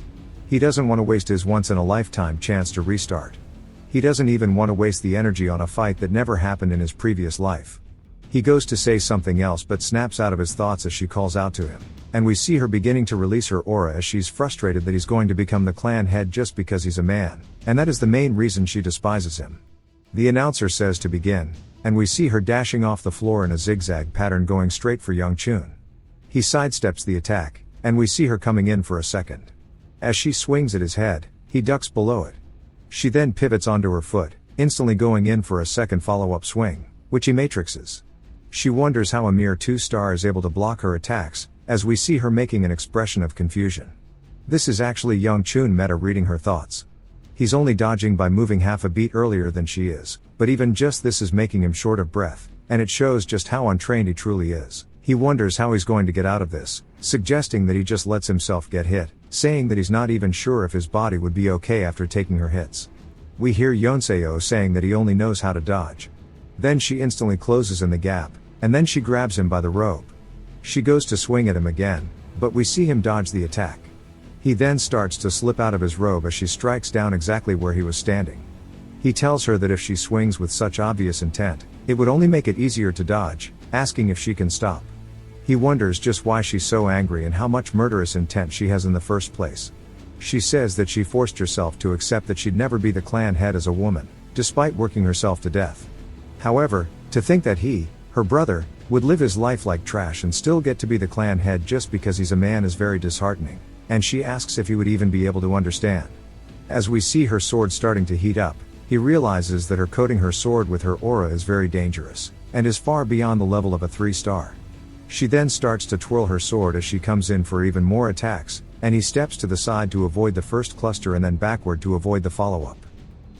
He doesn't want to waste his once-in-a-lifetime chance to restart. He doesn't even want to waste the energy on a fight that never happened in his previous life. He goes to say something else but snaps out of his thoughts as she calls out to him, and we see her beginning to release her aura as she's frustrated that he's going to become the clan head just because he's a man, and that is the main reason she despises him. The announcer says to begin, and we see her dashing off the floor in a zigzag pattern going straight for Young Chun. He sidesteps the attack, and we see her coming in for a second. As she swings at his head, he ducks below it. She then pivots onto her foot, instantly going in for a second follow-up swing, which he matrixes. She wonders how a mere 2-star is able to block her attacks, as we see her making an expression of confusion. This is actually Young Chun meta reading her thoughts. He's only dodging by moving half a beat earlier than she is, but even just this is making him short of breath, and it shows just how untrained he truly is. He wonders how he's going to get out of this, suggesting that he just lets himself get hit, saying that he's not even sure if his body would be okay after taking her hits. We hear Yonseo saying that he only knows how to dodge. Then she instantly closes in the gap, and then she grabs him by the robe. She goes to swing at him again, but we see him dodge the attack. He then starts to slip out of his robe as she strikes down exactly where he was standing. He tells her that if she swings with such obvious intent, it would only make it easier to dodge, asking if she can stop. He wonders just why she's so angry and how much murderous intent she has in the first place. She says that she forced herself to accept that she'd never be the clan head as a woman, despite working herself to death. However, to think that he, her brother, would live his life like trash and still get to be the clan head just because he's a man is very disheartening, and she asks if he would even be able to understand. As we see her sword starting to heat up, he realizes that her coating her sword with her aura is very dangerous, and is far beyond the level of a 3-star. She then starts to twirl her sword as she comes in for even more attacks, and he steps to the side to avoid the first cluster and then backward to avoid the follow-up.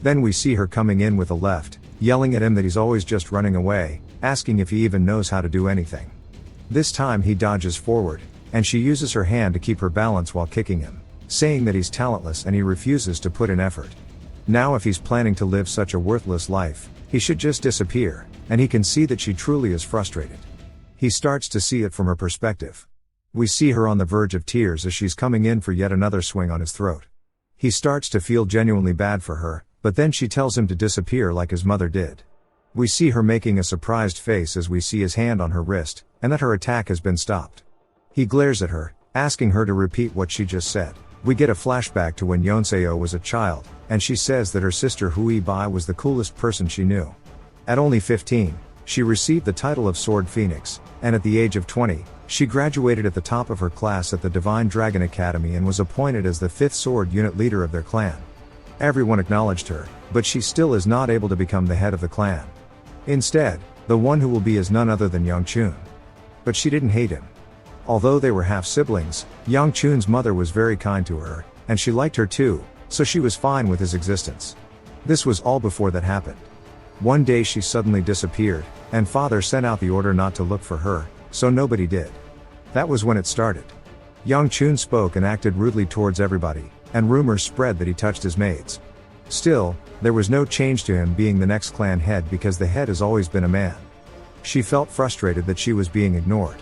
Then we see her coming in with a left, yelling at him that he's always just running away, asking if he even knows how to do anything. This time he dodges forward, and she uses her hand to keep her balance while kicking him, saying that he's talentless and he refuses to put in effort. Now if he's planning to live such a worthless life, he should just disappear, and he can see that she truly is frustrated. He starts to see it from her perspective. We see her on the verge of tears as she's coming in for yet another swing on his throat. He starts to feel genuinely bad for her, but then she tells him to disappear like his mother did. We see her making a surprised face as we see his hand on her wrist, and that her attack has been stopped. He glares at her, asking her to repeat what she just said. We get a flashback to when Yonseo was a child, and she says that her sister Hui Bai was the coolest person she knew. At only 15, she received the title of Sword Phoenix, and at the age of 20, she graduated at the top of her class at the Divine Dragon Academy and was appointed as the 5th sword unit leader of their clan. Everyone acknowledged her, but she still is not able to become the head of the clan. Instead, the one who will be is none other than Young Chun. But she didn't hate him. Although they were half-siblings, Young Chun's mother was very kind to her, and she liked her too, so she was fine with his existence. This was all before that happened. One day she suddenly disappeared, and father sent out the order not to look for her, so nobody did. That was when it started. Young Chun spoke and acted rudely towards everybody, and rumors spread that he touched his maids. Still, there was no change to him being the next clan head because the head has always been a man. She felt frustrated that she was being ignored.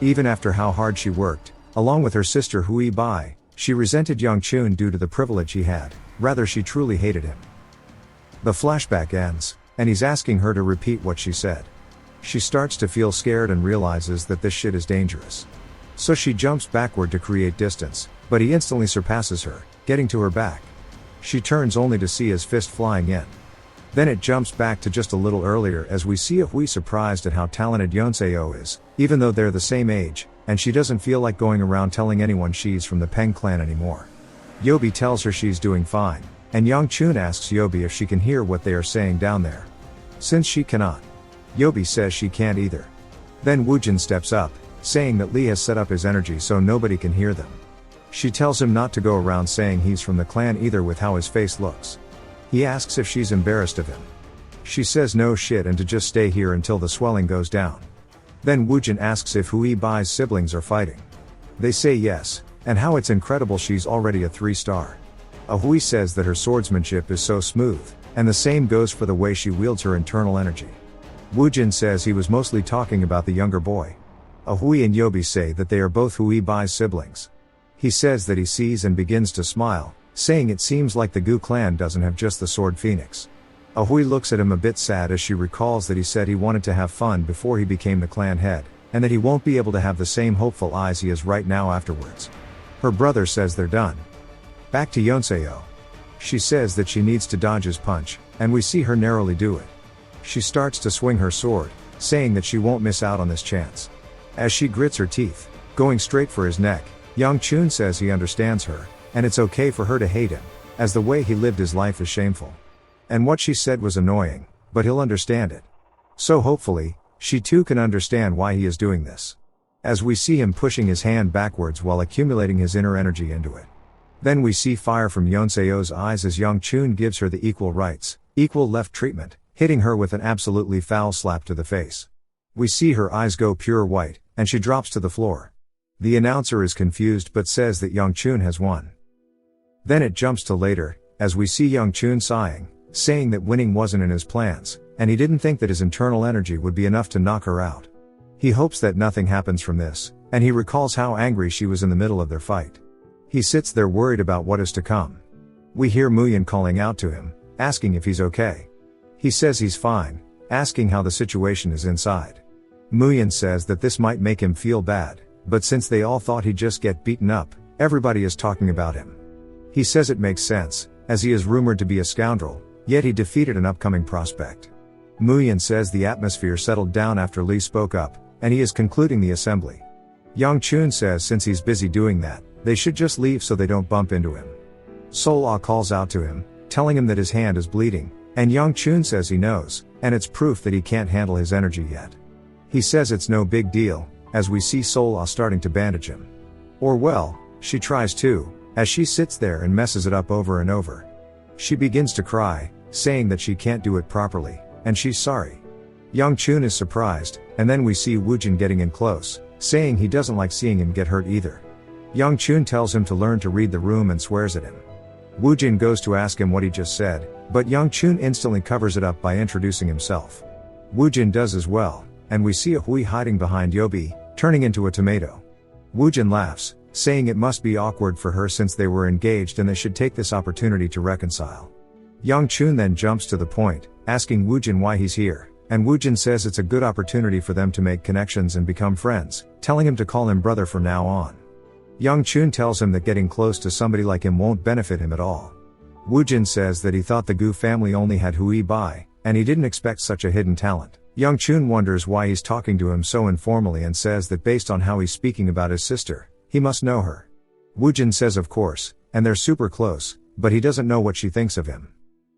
Even after how hard she worked, along with her sister Hui Bai, she resented Young Chun due to the privilege he had, rather she truly hated him. The flashback ends, and he's asking her to repeat what she said. She starts to feel scared and realizes that this shit is dangerous. So she jumps backward to create distance, but he instantly surpasses her, getting to her back. She turns only to see his fist flying in. Then it jumps back to just a little earlier as we see Hui surprised at how talented Yeonseo is, even though they're the same age, and she doesn't feel like going around telling anyone she's from the Peng clan anymore. Yobi tells her she's doing fine, and Young Chun asks Yobi if she can hear what they are saying down there. Since she cannot, Yobi says she can't either. Then Woojin steps up, saying that Lee has set up his energy so nobody can hear them. She tells him not to go around saying he's from the clan either with how his face looks. He asks if she's embarrassed of him. She says no shit and to just stay here until the swelling goes down. Then Woojin asks if Hui Bai's siblings are fighting. They say yes, and how it's incredible she's already a 3-star. Hui says that her swordsmanship is so smooth, and the same goes for the way she wields her internal energy. Woojin says he was mostly talking about the younger boy. Hui and Yobi say that they are both Hui Bai's siblings. He says that he sees and begins to smile, saying it seems like the Gu clan doesn't have just the sword phoenix. Hui looks at him a bit sad as she recalls that he said he wanted to have fun before he became the clan head, and that he won't be able to have the same hopeful eyes he has right now afterwards. Her brother says they're done. Back to Yeonseo. She says that she needs to dodge his punch, and we see her narrowly do it. She starts to swing her sword, saying that she won't miss out on this chance. As she grits her teeth, going straight for his neck, Young Chun says he understands her, and it's okay for her to hate him, as the way he lived his life is shameful. And what she said was annoying, but he'll understand it. So hopefully, she too can understand why he is doing this. As we see him pushing his hand backwards while accumulating his inner energy into it. Then we see fire from Yeonseo's eyes as Young Chun gives her the equal rights, equal left treatment, hitting her with an absolutely foul slap to the face. We see her eyes go pure white, and she drops to the floor. The announcer is confused but says that Young Chun has won. Then it jumps to later, as we see Young Chun sighing, saying that winning wasn't in his plans, and he didn't think that his internal energy would be enough to knock her out. He hopes that nothing happens from this, and he recalls how angry she was in the middle of their fight. He sits there worried about what is to come. We hear Muyan calling out to him, asking if he's okay. He says he's fine, asking how the situation is inside. Muyan says that this might make him feel bad, but since they all thought he'd just get beaten up, everybody is talking about him. He says it makes sense, as he is rumored to be a scoundrel, yet he defeated an upcoming prospect. Muyan says the atmosphere settled down after Lee spoke up, and he is concluding the assembly. Young Chun says since he's busy doing that, they should just leave so they don't bump into him. Sol-Ah calls out to him, telling him that his hand is bleeding, and Young Chun says he knows, and it's proof that he can't handle his energy yet. He says it's no big deal, as we see Sol-Ah starting to bandage him. Or well, she tries to, as she sits there and messes it up over and over. She begins to cry, saying that she can't do it properly, and she's sorry. Young Chun is surprised, and then we see Woojin getting in close, saying he doesn't like seeing him get hurt either. Young Chun tells him to learn to read the room and swears at him. Woojin goes to ask him what he just said, but Young Chun instantly covers it up by introducing himself. Woojin does as well, and we see Hui hiding behind Yobi, turning into a tomato. Woojin laughs, saying it must be awkward for her since they were engaged and they should take this opportunity to reconcile. Young Chun then jumps to the point, asking Woojin why he's here, and Woojin says it's a good opportunity for them to make connections and become friends, telling him to call him brother from now on. Young Chun tells him that getting close to somebody like him won't benefit him at all. Woojin says that he thought the Gu family only had Hui Bai, and he didn't expect such a hidden talent. Young Chun wonders why he's talking to him so informally and says that based on how he's speaking about his sister, he must know her. Woojin says of course, and they're super close, but he doesn't know what she thinks of him.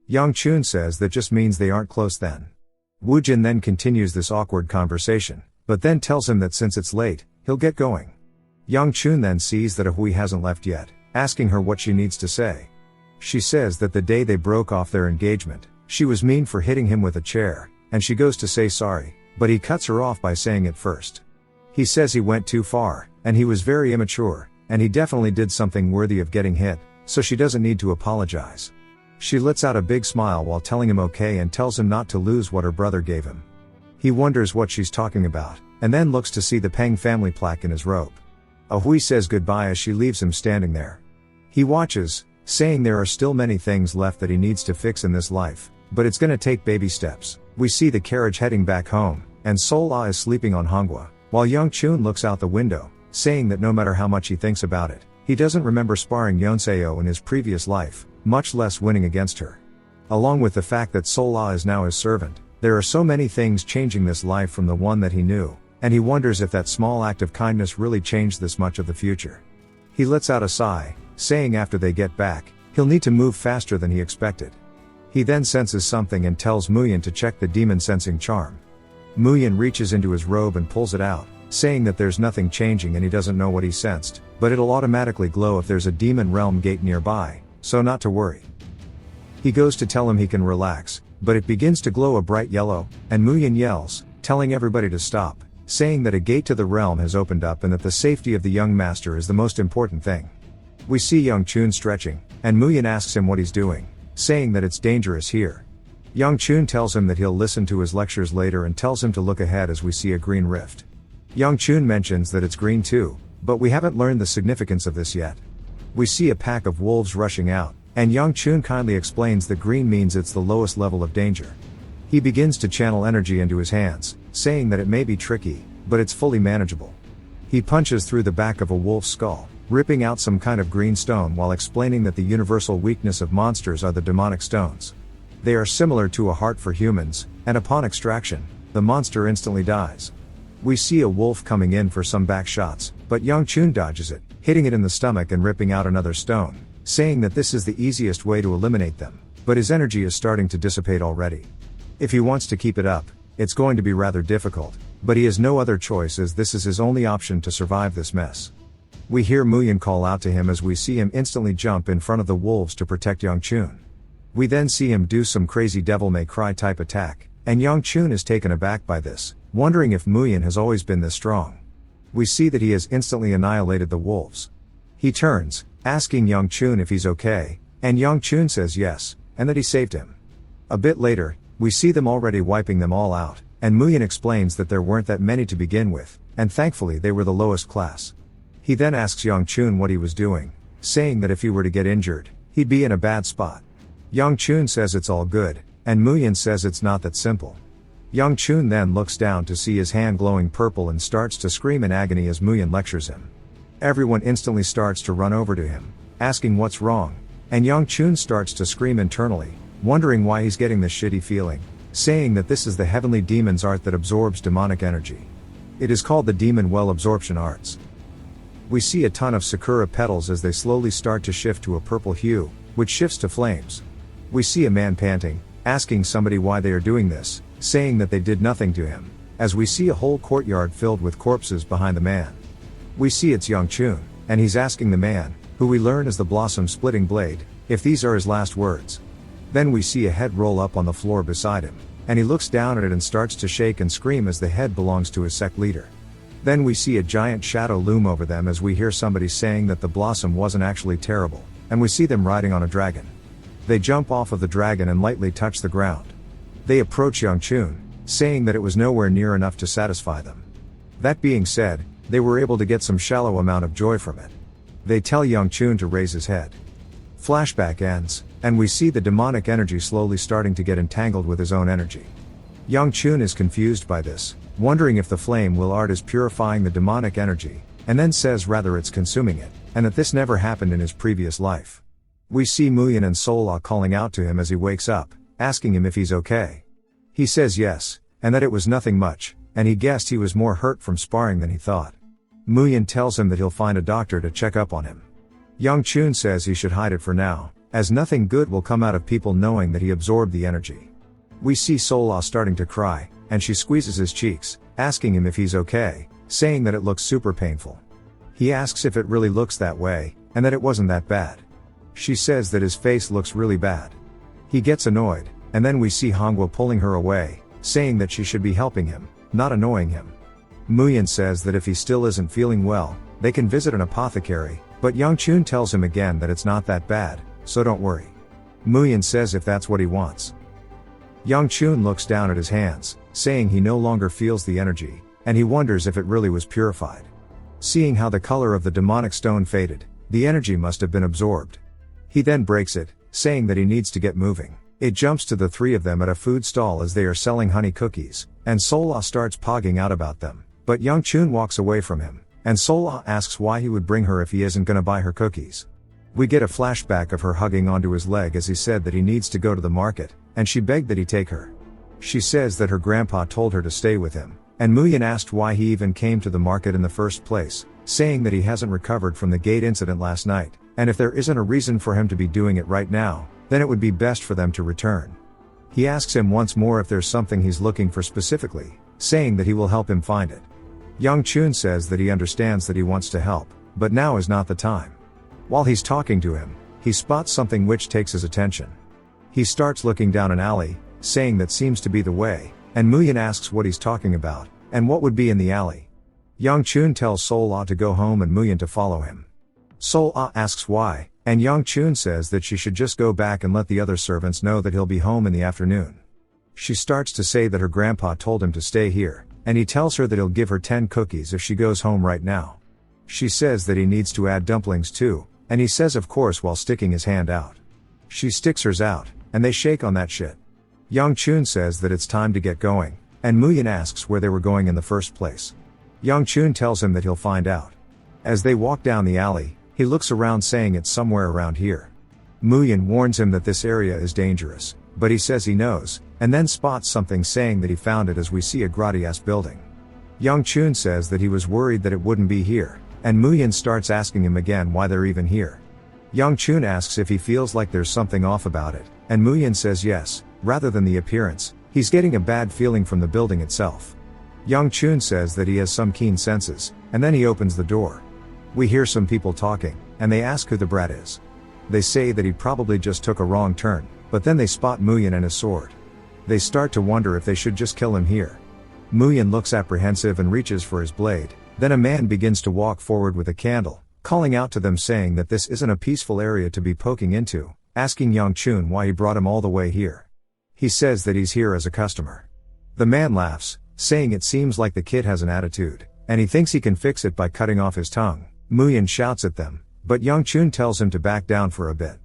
Young Chun says that just means they aren't close then. Woojin then continues this awkward conversation, but then tells him that since it's late, he'll get going. Young Chun then sees that Hui hasn't left yet, asking her what she needs to say. She says that the day they broke off their engagement, she was mean for hitting him with a chair, and she goes to say sorry, but he cuts her off by saying it first. He says he went too far, and he was very immature, and he definitely did something worthy of getting hit, so she doesn't need to apologize. She lets out a big smile while telling him okay and tells him not to lose what her brother gave him. He wonders what she's talking about, and then looks to see the Peng family plaque in his robe. Ahui says goodbye as she leaves him standing there. He watches, saying there are still many things left that he needs to fix in this life, but it's gonna take baby steps. We see the carriage heading back home, and Sol-ah is sleeping on Hongwa, while Young Chun looks out the window, saying that no matter how much he thinks about it, he doesn't remember sparring Yeonseo in his previous life, much less winning against her. Along with the fact that Sol-ah is now his servant, there are so many things changing this life from the one that he knew, and he wonders if that small act of kindness really changed this much of the future. He lets out a sigh, saying after they get back, he'll need to move faster than he expected. He then senses something and tells Muyin to check the demon sensing charm. Muyin reaches into his robe and pulls it out, saying that there's nothing changing and he doesn't know what he sensed, but it'll automatically glow if there's a demon realm gate nearby, so not to worry. He goes to tell him he can relax, but it begins to glow a bright yellow, and Muyin yells, telling everybody to stop, saying that a gate to the realm has opened up and that the safety of the young master is the most important thing. We see Young Chun stretching, and Muyin asks him what he's doing, saying that it's dangerous here. Young Chun tells him that he'll listen to his lectures later and tells him to look ahead as we see a green rift. Young Chun mentions that it's green too, but we haven't learned the significance of this yet. We see a pack of wolves rushing out, and Young Chun kindly explains that green means it's the lowest level of danger. He begins to channel energy into his hands, saying that it may be tricky, but it's fully manageable. He punches through the back of a wolf's skull, ripping out some kind of green stone while explaining that the universal weakness of monsters are the demonic stones. They are similar to a heart for humans, and upon extraction, the monster instantly dies. We see a wolf coming in for some back shots, but Young Chun dodges it, hitting it in the stomach and ripping out another stone, saying that this is the easiest way to eliminate them, but his energy is starting to dissipate already. If he wants to keep it up, it's going to be rather difficult, but he has no other choice as this is his only option to survive this mess. We hear Muyin call out to him as we see him instantly jump in front of the wolves to protect Young Chun. We then see him do some crazy devil may cry type attack, and Young Chun is taken aback by this, wondering if Muyin has always been this strong. We see that he has instantly annihilated the wolves. He turns, asking Young Chun if he's okay, and Young Chun says yes, and that he saved him. A bit later, we see them already wiping them all out, and Muyin explains that there weren't that many to begin with, and thankfully they were the lowest class. He then asks Young Chun what he was doing, saying that if he were to get injured, he'd be in a bad spot. Young Chun says it's all good, and Muyin says it's not that simple. Young Chun then looks down to see his hand glowing purple and starts to scream in agony as Muyin lectures him. Everyone instantly starts to run over to him, asking what's wrong, and Young Chun starts to scream internally, wondering why he's getting this shitty feeling, saying that this is the heavenly demon's art that absorbs demonic energy. It is called the Demon Well Absorption Arts. We see a ton of sakura petals as they slowly start to shift to a purple hue, which shifts to flames. We see a man panting, asking somebody why they are doing this, saying that they did nothing to him, as we see a whole courtyard filled with corpses behind the man. We see it's Young Chun, and he's asking the man, who we learn is the blossom splitting blade, if these are his last words. Then we see a head roll up on the floor beside him, and he looks down at it and starts to shake and scream as the head belongs to his sect leader. Then we see a giant shadow loom over them as we hear somebody saying that the blossom wasn't actually terrible, and we see them riding on a dragon. They jump off of the dragon and lightly touch the ground. They approach Young Chun, saying that it was nowhere near enough to satisfy them. That being said, they were able to get some shallow amount of joy from it. They tell Young Chun to raise his head. Flashback ends, and we see the demonic energy slowly starting to get entangled with his own energy. Young Chun is confused by this, wondering if the flame will art is purifying the demonic energy, and then says rather it's consuming it, and that this never happened in his previous life. We see Muyin and Sol-ah calling out to him as he wakes up, asking him if he's okay. He says yes, and that it was nothing much, and he guessed he was more hurt from sparring than he thought. Muyin tells him that he'll find a doctor to check up on him. Young Chun says he should hide it for now, as nothing good will come out of people knowing that he absorbed the energy. We see Sol-ah starting to cry, and she squeezes his cheeks, asking him if he's okay, saying that it looks super painful. He asks if it really looks that way, and that it wasn't that bad. She says that his face looks really bad. He gets annoyed, and then we see Hongwa pulling her away, saying that she should be helping him, not annoying him. Muyin says that if he still isn't feeling well, they can visit an apothecary, but Yongchun tells him again that it's not that bad, so don't worry. Muyin says if that's what he wants. Yongchun looks down at his hands, saying he no longer feels the energy, and he wonders if it really was purified. Seeing how the color of the demonic stone faded, the energy must have been absorbed. He then breaks it, saying that he needs to get moving. It jumps to the three of them at a food stall as they are selling honey cookies, and Sola starts pogging out about them, but Yongchun walks away from him, and Sola asks why he would bring her if he isn't gonna buy her cookies. We get a flashback of her hugging onto his leg as he said that he needs to go to the market, and she begged that he take her. She says that her grandpa told her to stay with him, and Muyin asked why he even came to the market in the first place, saying that he hasn't recovered from the gate incident last night, and if there isn't a reason for him to be doing it right now, then it would be best for them to return. He asks him once more if there's something he's looking for specifically, saying that he will help him find it. Yongchun says that he understands that he wants to help, but now is not the time. While he's talking to him, he spots something which takes his attention. He starts looking down an alley, saying that seems to be the way, and Muyin asks what he's talking about, and what would be in the alley. Yongchun tells Sola to go home and Muyin to follow him. Sola asks why, and Yongchun says that she should just go back and let the other servants know that he'll be home in the afternoon. She starts to say that her grandpa told him to stay here, and he tells her that he'll give her 10 cookies if she goes home right now. She says that he needs to add dumplings too, and he says of course while sticking his hand out. She sticks hers out, and they shake on that shit. Yongchun says that it's time to get going, and Muyin asks where they were going in the first place. Yongchun tells him that he'll find out. As they walk down the alley, he looks around saying it's somewhere around here. Muyin warns him that this area is dangerous, but he says he knows, and then spots something saying that he found it as we see a grotty-ass building. Yongchun says that he was worried that it wouldn't be here, and Muyin starts asking him again why they're even here. Yongchun asks if he feels like there's something off about it, and Muyin says yes, rather than the appearance, he's getting a bad feeling from the building itself. Yongchun says that he has some keen senses, and then he opens the door. We hear some people talking, and they ask who the brat is. They say that he probably just took a wrong turn, but then they spot Muyin and his sword. They start to wonder if they should just kill him here. Muyin looks apprehensive and reaches for his blade, then a man begins to walk forward with a candle, calling out to them saying that this isn't a peaceful area to be poking into, asking Yongchun why he brought him all the way here. He says that he's here as a customer. The man laughs, saying it seems like the kid has an attitude, and he thinks he can fix it by cutting off his tongue. Muyin shouts at them, but Yongchun tells him to back down for a bit.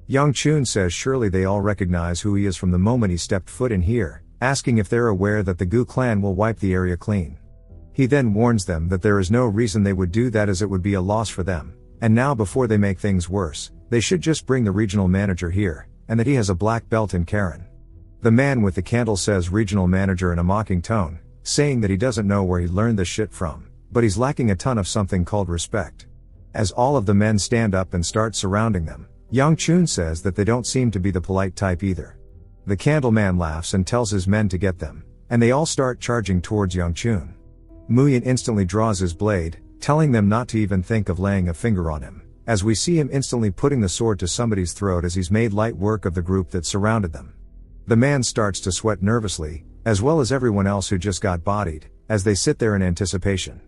Yongchun says surely they all recognize who he is from the moment he stepped foot in here, asking if they're aware that the Gu clan will wipe the area clean. He then warns them that there is no reason they would do that as it would be a loss for them, and now before they make things worse, they should just bring the regional manager here, and that he has a black belt in Karen. The man with the candle says regional manager in a mocking tone, saying that he doesn't know where he learned this shit from, but he's lacking a ton of something called respect. As all of the men stand up and start surrounding them, Yongchun says that they don't seem to be the polite type either. The candleman laughs and tells his men to get them, and they all start charging towards Yongchun. Muyin instantly draws his blade, telling them not to even think of laying a finger on him, as we see him instantly putting the sword to somebody's throat as he's made light work of the group that surrounded them. The man starts to sweat nervously, as well as everyone else who just got bodied, as they sit there in anticipation.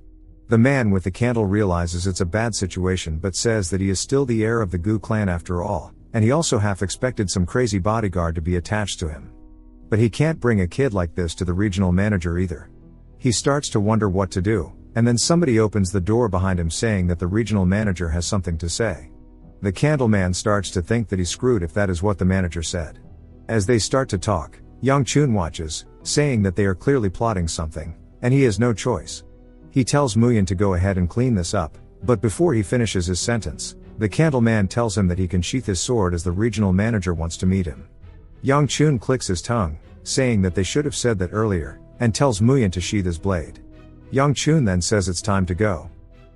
The man with the candle realizes it's a bad situation but says that he is still the heir of the Gu clan after all, and he also half expected some crazy bodyguard to be attached to him. But he can't bring a kid like this to the regional manager either. He starts to wonder what to do, and then somebody opens the door behind him saying that the regional manager has something to say. The candleman starts to think that he's screwed if that is what the manager said. As they start to talk, Yongchun watches, saying that they are clearly plotting something, and he has no choice. He tells Muyin to go ahead and clean this up, but before he finishes his sentence, the candleman tells him that he can sheath his sword as the regional manager wants to meet him. Yongchun clicks his tongue, saying that they should have said that earlier, and tells Muyin to sheath his blade. Yongchun then says it's time to go.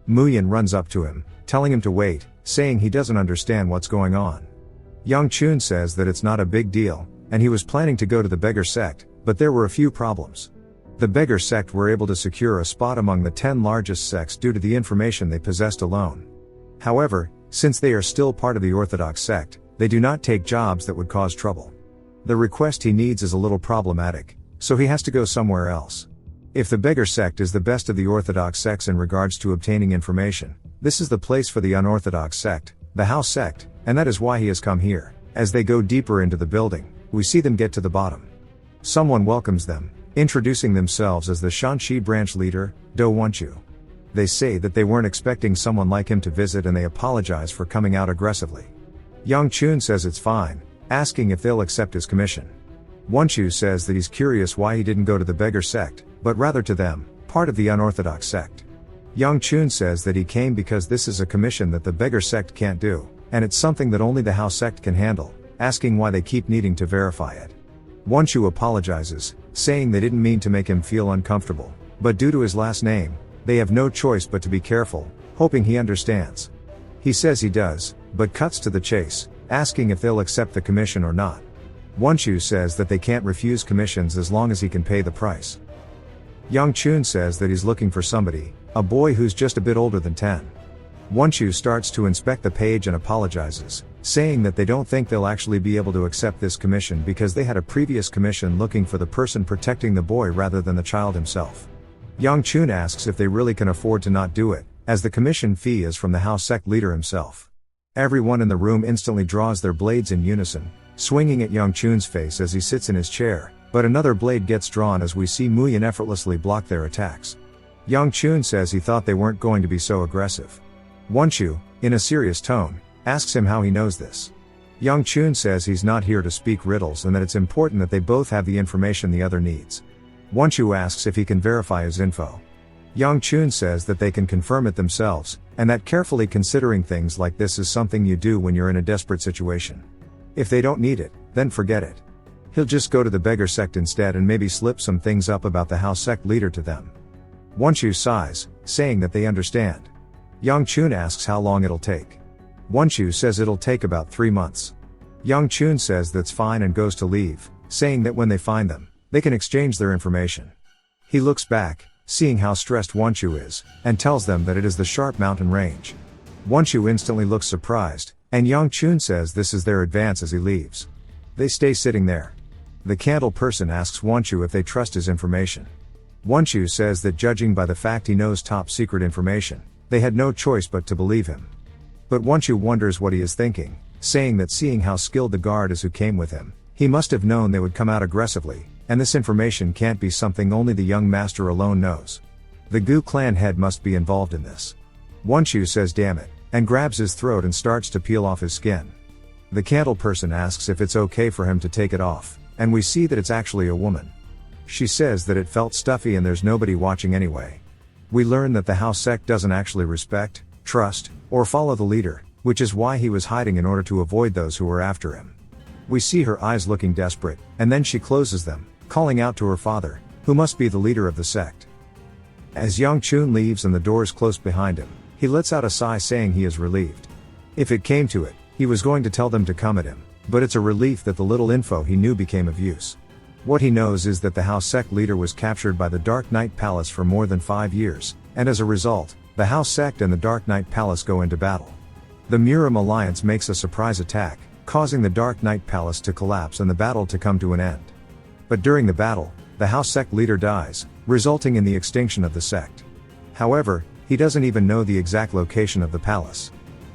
Muyin runs up to him, telling him to wait, saying he doesn't understand what's going on. Yongchun says that it's not a big deal, and he was planning to go to the beggar sect, but there were a few problems. The beggar sect were able to secure a spot among the 10 largest sects due to the information they possessed alone. However, Since they are still part of the Orthodox sect, they do not take jobs that would cause trouble. The request he needs is a little problematic, so he has to go somewhere else. If the beggar sect is the best of the Orthodox sects in regards to obtaining information, this is the place for the unorthodox sect, the house sect, and that is why he has come here. As they go deeper into the building, we see them get to the bottom. Someone welcomes them, introducing themselves as the Shanxi branch leader, Do Wonchu. They say that they weren't expecting someone like him to visit and they apologize for coming out aggressively. Yang Chun says it's fine, asking if they'll accept his commission. Wonchu says that he's curious why he didn't go to the beggar sect, but rather to them, part of the unorthodox sect. Yang Chun says that he came because this is a commission that the beggar sect can't do, and it's something that only the house sect can handle, asking why they keep needing to verify it. Wonchu apologizes, saying they didn't mean to make him feel uncomfortable, but due to his last name, they have no choice but to be careful, hoping he understands. He says he does, but cuts to the chase, asking if they'll accept the commission or not. Wonchu says that they can't refuse commissions as long as he can pay the price. Yang Chun says that he's looking for somebody, a boy who's just a bit older than 10. Wonchu starts to inspect the page and apologizes, saying that they don't think they'll actually be able to accept this commission because they had a previous commission looking for the person protecting the boy rather than the child himself. Yang Chun asks if they really can afford to not do it, as the commission fee is from the house sect leader himself. Everyone in the room instantly draws their blades in unison, swinging at Yang Chun's face as he sits in his chair, but another blade gets drawn as we see Muyan effortlessly block their attacks. Yang Chun says he thought they weren't going to be so aggressive. Wonchu, in a serious tone, asks him how he knows this. Yang Chun says he's not here to speak riddles and that it's important that they both have the information the other needs. Wonchu asks if he can verify his info. Yang Chun says that they can confirm it themselves, and that carefully considering things like this is something you do when you're in a desperate situation. If they don't need it, then forget it. He'll just go to the beggar sect instead and maybe slip some things up about the house sect leader to them. Wonchu sighs, saying that they understand. Yang Chun asks how long it'll take. Wonchu says it'll take about 3 months. Yang Chun says that's fine and goes to leave, saying that when they find them, they can exchange their information. He looks back, seeing how stressed Wonchu is, and tells them that it is the Sharp Mountain Range. Wonchu instantly looks surprised, and Yang Chun says this is their advance as he leaves. They stay sitting there. The candle person asks Wonchu if they trust his information. Wonchu says that judging by the fact he knows top secret information, they had no choice but to believe him. But Wonchu wonders what he is thinking, saying that seeing how skilled the guard is who came with him, he must have known they would come out aggressively, and this information can't be something only the young master alone knows. The Gu clan head must be involved in this. Wonchu says damn it, and grabs his throat and starts to peel off his skin. The candle person asks if it's okay for him to take it off, and we see that it's actually a woman. She says that it felt stuffy and there's nobody watching anyway. We learn that the house sect doesn't actually respect, trust, or follow the leader, which is why he was hiding in order to avoid those who were after him. We see her eyes looking desperate, and then she closes them, calling out to her father, who must be the leader of the sect. As Yang Chun leaves and the doors close behind him, he lets out a sigh saying he is relieved. If it came to it, he was going to tell them to come at him, but it's a relief that the little info he knew became of use. What he knows is that the house sect leader was captured by the Dark Knight Palace for more than 5 years, and as a result, the house sect and the Dark Knight Palace go into battle. The Muram Alliance makes a surprise attack, causing the Dark Knight Palace to collapse and the battle to come to an end. But during the battle, the house sect leader dies, resulting in the extinction of the sect. However, he doesn't even know the exact location of the palace.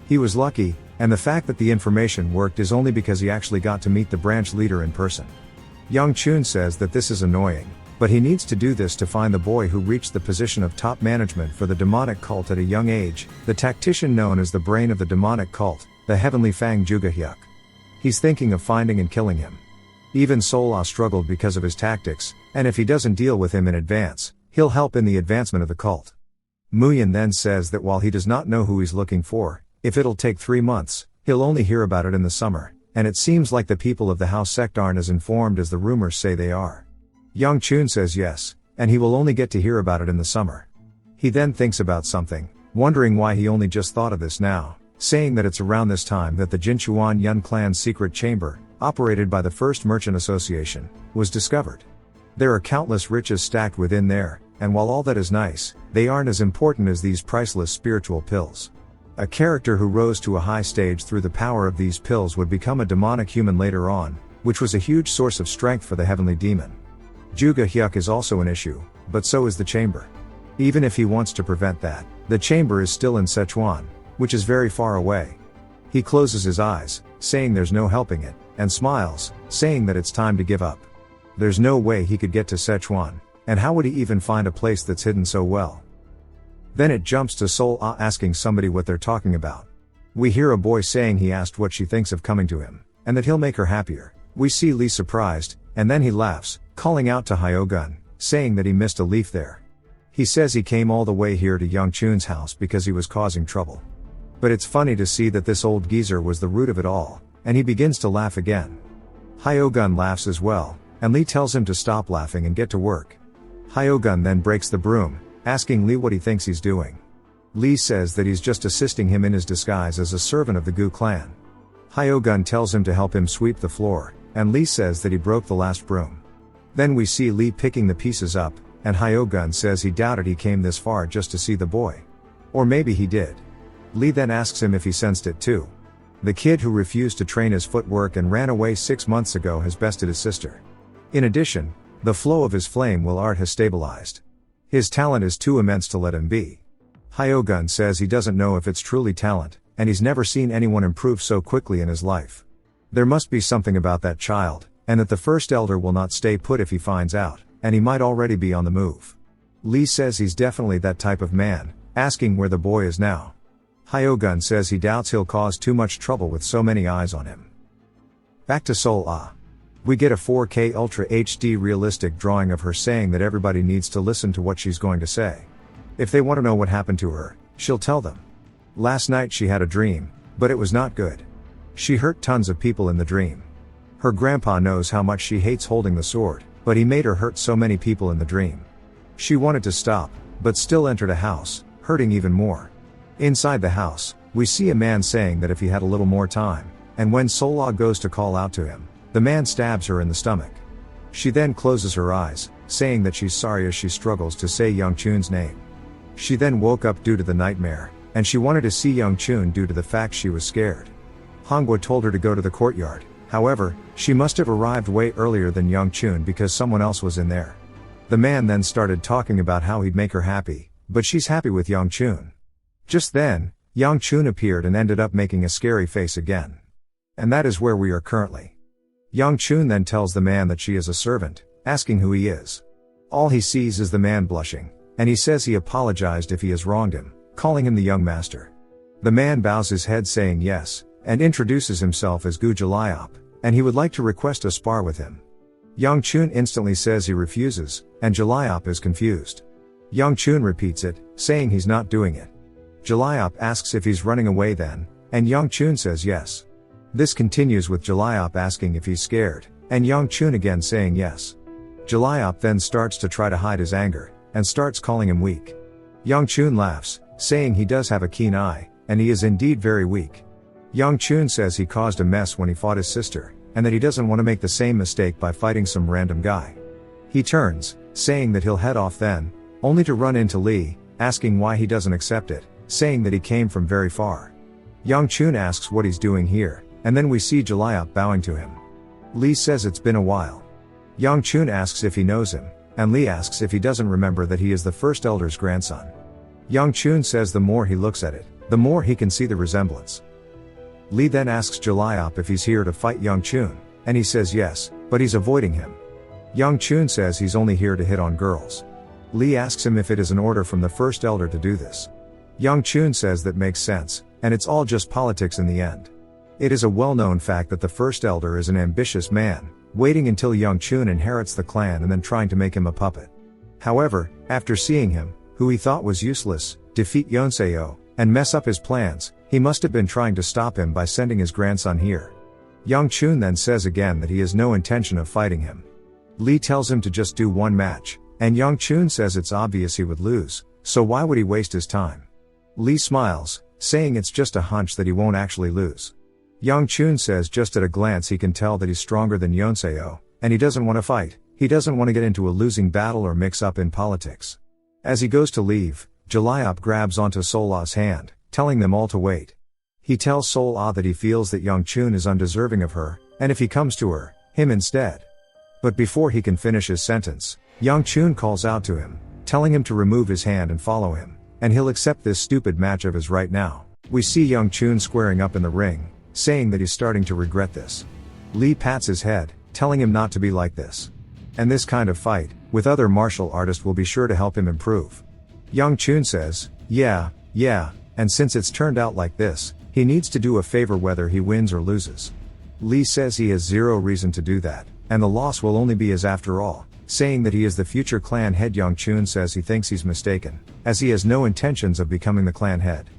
He was lucky, and the fact that the information worked is only because he actually got to meet the branch leader in person. Yang Chun says that this is annoying, but he needs to do this to find the boy who reached the position of top management for the demonic cult at a young age, the tactician known as the brain of the demonic cult, the Heavenly Fang Jugahyuk. He's thinking of finding and killing him. Even Sola struggled because of his tactics, and if he doesn't deal with him in advance, he'll help in the advancement of the cult. Muyan then says that while he does not know who he's looking for, if it'll take 3 months, he'll only hear about it in the summer, and it seems like the people of the house sect aren't as informed as the rumors say they are. Yang Chun says yes, and he will only get to hear about it in the summer. He then thinks about something, wondering why he only just thought of this now, saying that it's around this time that the Jinchuan Yun clan's secret chamber, operated by the First Merchant Association, was discovered. There are countless riches stacked within there, and while all that is nice, they aren't as important as these priceless spiritual pills. A character who rose to a high stage through the power of these pills would become a demonic human later on, which was a huge source of strength for the heavenly demon. Juga Hyuk is also an issue, but so is the chamber. Even if he wants to prevent that, the chamber is still in Sichuan, which is very far away. He closes his eyes, saying there's no helping it, and smiles, saying that it's time to give up. There's no way he could get to Sichuan, and how would he even find a place that's hidden so well? Then it jumps to Sol Ah asking somebody what they're talking about. We hear a boy saying he asked what she thinks of coming to him, and that he'll make her happier. We see Lee surprised, and then he laughs, calling out to Hyogun, saying that he missed a leaf there. He says he came all the way here to Young Chun's house because he was causing trouble. But it's funny to see that this old geezer was the root of it all, and he begins to laugh again. Hyogun laughs as well, and Lee tells him to stop laughing and get to work. Hyogun then breaks the broom, asking Lee what he thinks he's doing. Lee says that he's just assisting him in his disguise as a servant of the Gu clan. Hyogun tells him to help him sweep the floor, and Lee says that he broke the last broom. Then we see Lee picking the pieces up, and Hyogun says he doubted he came this far just to see the boy. Or maybe he did. Lee then asks him if he sensed it too. The kid who refused to train his footwork and ran away 6 months ago has bested his sister. In addition, the flow of his flame will art has stabilized. His talent is too immense to let him be. Hyogun says he doesn't know if it's truly talent, and he's never seen anyone improve so quickly in his life. There must be something about that child, and that the first elder will not stay put if he finds out, and he might already be on the move. Lee says he's definitely that type of man, asking where the boy is now. Hyogun says he doubts he'll cause too much trouble with so many eyes on him. Back to Sol Ah. We get a 4K Ultra HD realistic drawing of her saying that everybody needs to listen to what she's going to say. If they want to know what happened to her, she'll tell them. Last night she had a dream, but it was not good. She hurt tons of people in the dream. Her grandpa knows how much she hates holding the sword, but he made her hurt so many people in the dream. She wanted to stop, but still entered a house, hurting even more. Inside the house, we see a man saying that if he had a little more time, and when Sola goes to call out to him, the man stabs her in the stomach. She then closes her eyes, saying that she's sorry as she struggles to say Young Chun's name. She then woke up due to the nightmare, and she wanted to see Young Chun due to the fact she was scared. Hongwa told her to go to the courtyard, however, she must have arrived way earlier than Young Chun because someone else was in there. The man then started talking about how he'd make her happy, but she's happy with Young Chun. Just then, Young Chun appeared and ended up making a scary face again. And that is where we are currently. Young Chun then tells the man that she is a servant, asking who he is. All he sees is the man blushing, and he says he apologized if he has wronged him, calling him the young master. The man bows his head saying yes, and introduces himself as Gu Jalayop, and he would like to request a spar with him. Young Chun instantly says he refuses, and Jalayop is confused. Young Chun repeats it, saying he's not doing it. Jalayop asks if he's running away then, and Young Chun says yes. This continues with Jalayop asking if he's scared, and Young Chun again saying yes. Jalayop then starts to try to hide his anger, and starts calling him weak. Young Chun laughs, saying he does have a keen eye, and he is indeed very weak. Young Chun says he caused a mess when he fought his sister, and that he doesn't want to make the same mistake by fighting some random guy. He turns, saying that he'll head off then, only to run into Lee, asking why he doesn't accept it, saying that he came from very far. Young Chun asks what he's doing here, and then we see Jalayop bowing to him. Lee says it's been a while. Young Chun asks if he knows him, and Lee asks if he doesn't remember that he is the first elder's grandson. Young Chun says the more he looks at it, the more he can see the resemblance. Lee then asks Jalayop if he's here to fight Young Chun, and he says yes, but he's avoiding him. Young Chun says he's only here to hit on girls. Lee asks him if it is an order from the first elder to do this. Young Chun says that makes sense, and it's all just politics in the end. It is a well-known fact that the first elder is an ambitious man, waiting until Young Chun inherits the clan and then trying to make him a puppet. However, after seeing him, who he thought was useless, defeat Yonseo, and mess up his plans, he must have been trying to stop him by sending his grandson here. Young Chun then says again that he has no intention of fighting him. Lee tells him to just do one match, and Young Chun says it's obvious he would lose, so why would he waste his time? Lee smiles, saying it's just a hunch that he won't actually lose. Young Chun says just at a glance he can tell that he's stronger than Yonseo, and he doesn't want to fight, he doesn't want to get into a losing battle or mix up in politics. As he goes to leave, Jalayop grabs onto Sola's hand, telling them all to wait. He tells Sol Ah that he feels that Young Chun is undeserving of her, and if he comes to her, him instead. But before he can finish his sentence, Young Chun calls out to him, telling him to remove his hand and follow him, and he'll accept this stupid match of his right now. We see Young Chun squaring up in the ring, saying that he's starting to regret this. Lee pats his head, telling him not to be like this. And this kind of fight, with other martial artists, will be sure to help him improve. Young Chun says, yeah, and since it's turned out like this, he needs to do a favor whether he wins or loses. Lee says he has zero reason to do that, and the loss will only be his after all, saying that he is the future clan head. Young Chun says he thinks he's mistaken, as he has no intentions of becoming the clan head.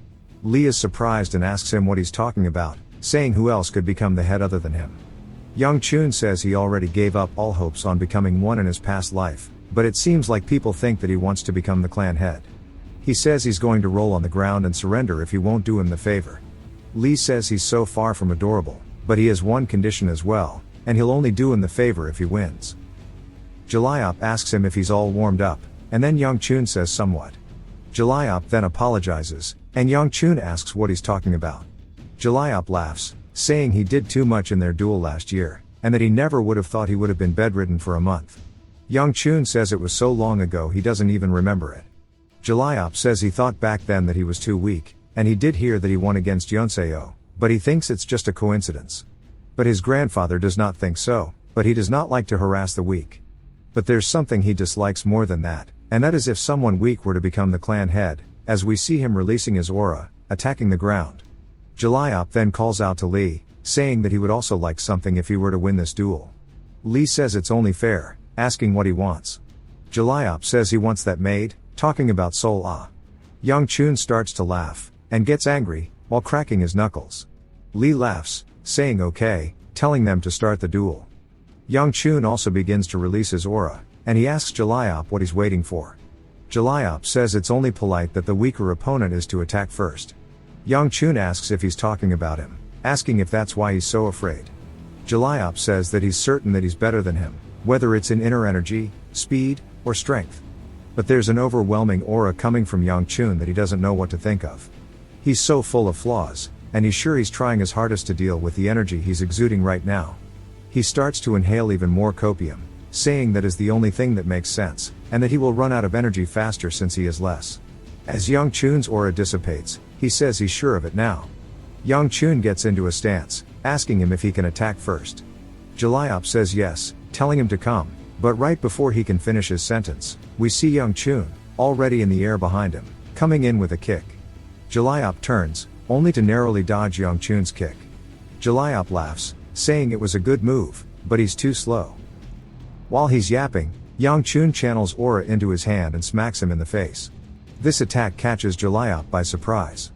Lee is surprised and asks him what he's talking about, saying who else could become the head other than him. Young Chun says he already gave up all hopes on becoming one in his past life, but it seems like people think that he wants to become the clan head. He says he's going to roll on the ground and surrender if he won't do him the favor. Lee says he's so far from adorable, but he has one condition as well, and he'll only do him the favor if he wins. Jaliop asks him if he's all warmed up, and then Young Chun says somewhat. Jaliop then apologizes, and Young Chun asks what he's talking about. Jaliop laughs, saying he did too much in their duel last year, and that he never would have thought he would have been bedridden for a month. Young Chun says it was so long ago he doesn't even remember it. Jaliop says he thought back then that he was too weak, and he did hear that he won against Yonseo, but he thinks it's just a coincidence. But his grandfather does not think so, but he does not like to harass the weak. But there's something he dislikes more than that, and that is if someone weak were to become the clan head, as we see him releasing his aura, attacking the ground. Jaliop then calls out to Lee, saying that he would also like something if he were to win this duel. Lee says it's only fair, asking what he wants. Jaliop says he wants that maid, talking about Sol Ah. Young Chun starts to laugh, and gets angry, while cracking his knuckles. Lee laughs, saying okay, telling them to start the duel. Young Chun also begins to release his aura, and he asks Jaliop what he's waiting for. Jaliop says it's only polite that the weaker opponent is to attack first. Young Chun asks if he's talking about him, asking if that's why he's so afraid. Jaliop says that he's certain that he's better than him, whether it's in inner energy, speed, or strength. But there's an overwhelming aura coming from Young Chun that he doesn't know what to think of. He's so full of flaws, and he's sure he's trying his hardest to deal with the energy he's exuding right now. He starts to inhale even more copium, saying that is the only thing that makes sense, and that he will run out of energy faster since he is less. As Young Chun's aura dissipates, he says he's sure of it now. Young Chun gets into a stance, asking him if he can attack first. Jaliop says yes, telling him to come, but right before he can finish his sentence, we see Young Chun, already in the air behind him, coming in with a kick. Jaliop turns, only to narrowly dodge Young Chun's kick. Jaliop laughs, saying it was a good move, but he's too slow. While he's yapping, Young Chun channels aura into his hand and smacks him in the face. This attack catches Jaliop by surprise.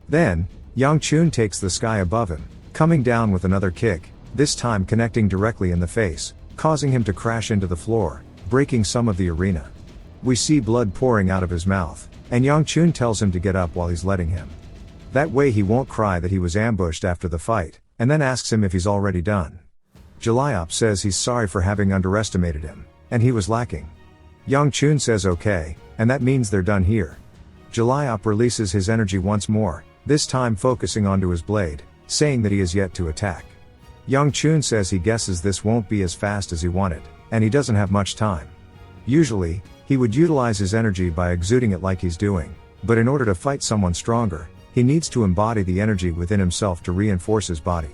Then, Young Chun takes the sky above him, coming down with another kick, this time connecting directly in the face, causing him to crash into the floor, breaking some of the arena. We see blood pouring out of his mouth, and Young Chun tells him to get up while he's letting him. That way he won't cry that he was ambushed after the fight, and then asks him if he's already done. Jaliop says he's sorry for having underestimated him, and he was lacking. Young Chun says okay, and that means they're done here. Jaliop releases his energy once more, this time focusing onto his blade, saying that he is yet to attack. Young Chun says he guesses this won't be as fast as he wanted, and he doesn't have much time. Usually, he would utilize his energy by exuding it like he's doing, but in order to fight someone stronger, he needs to embody the energy within himself to reinforce his body.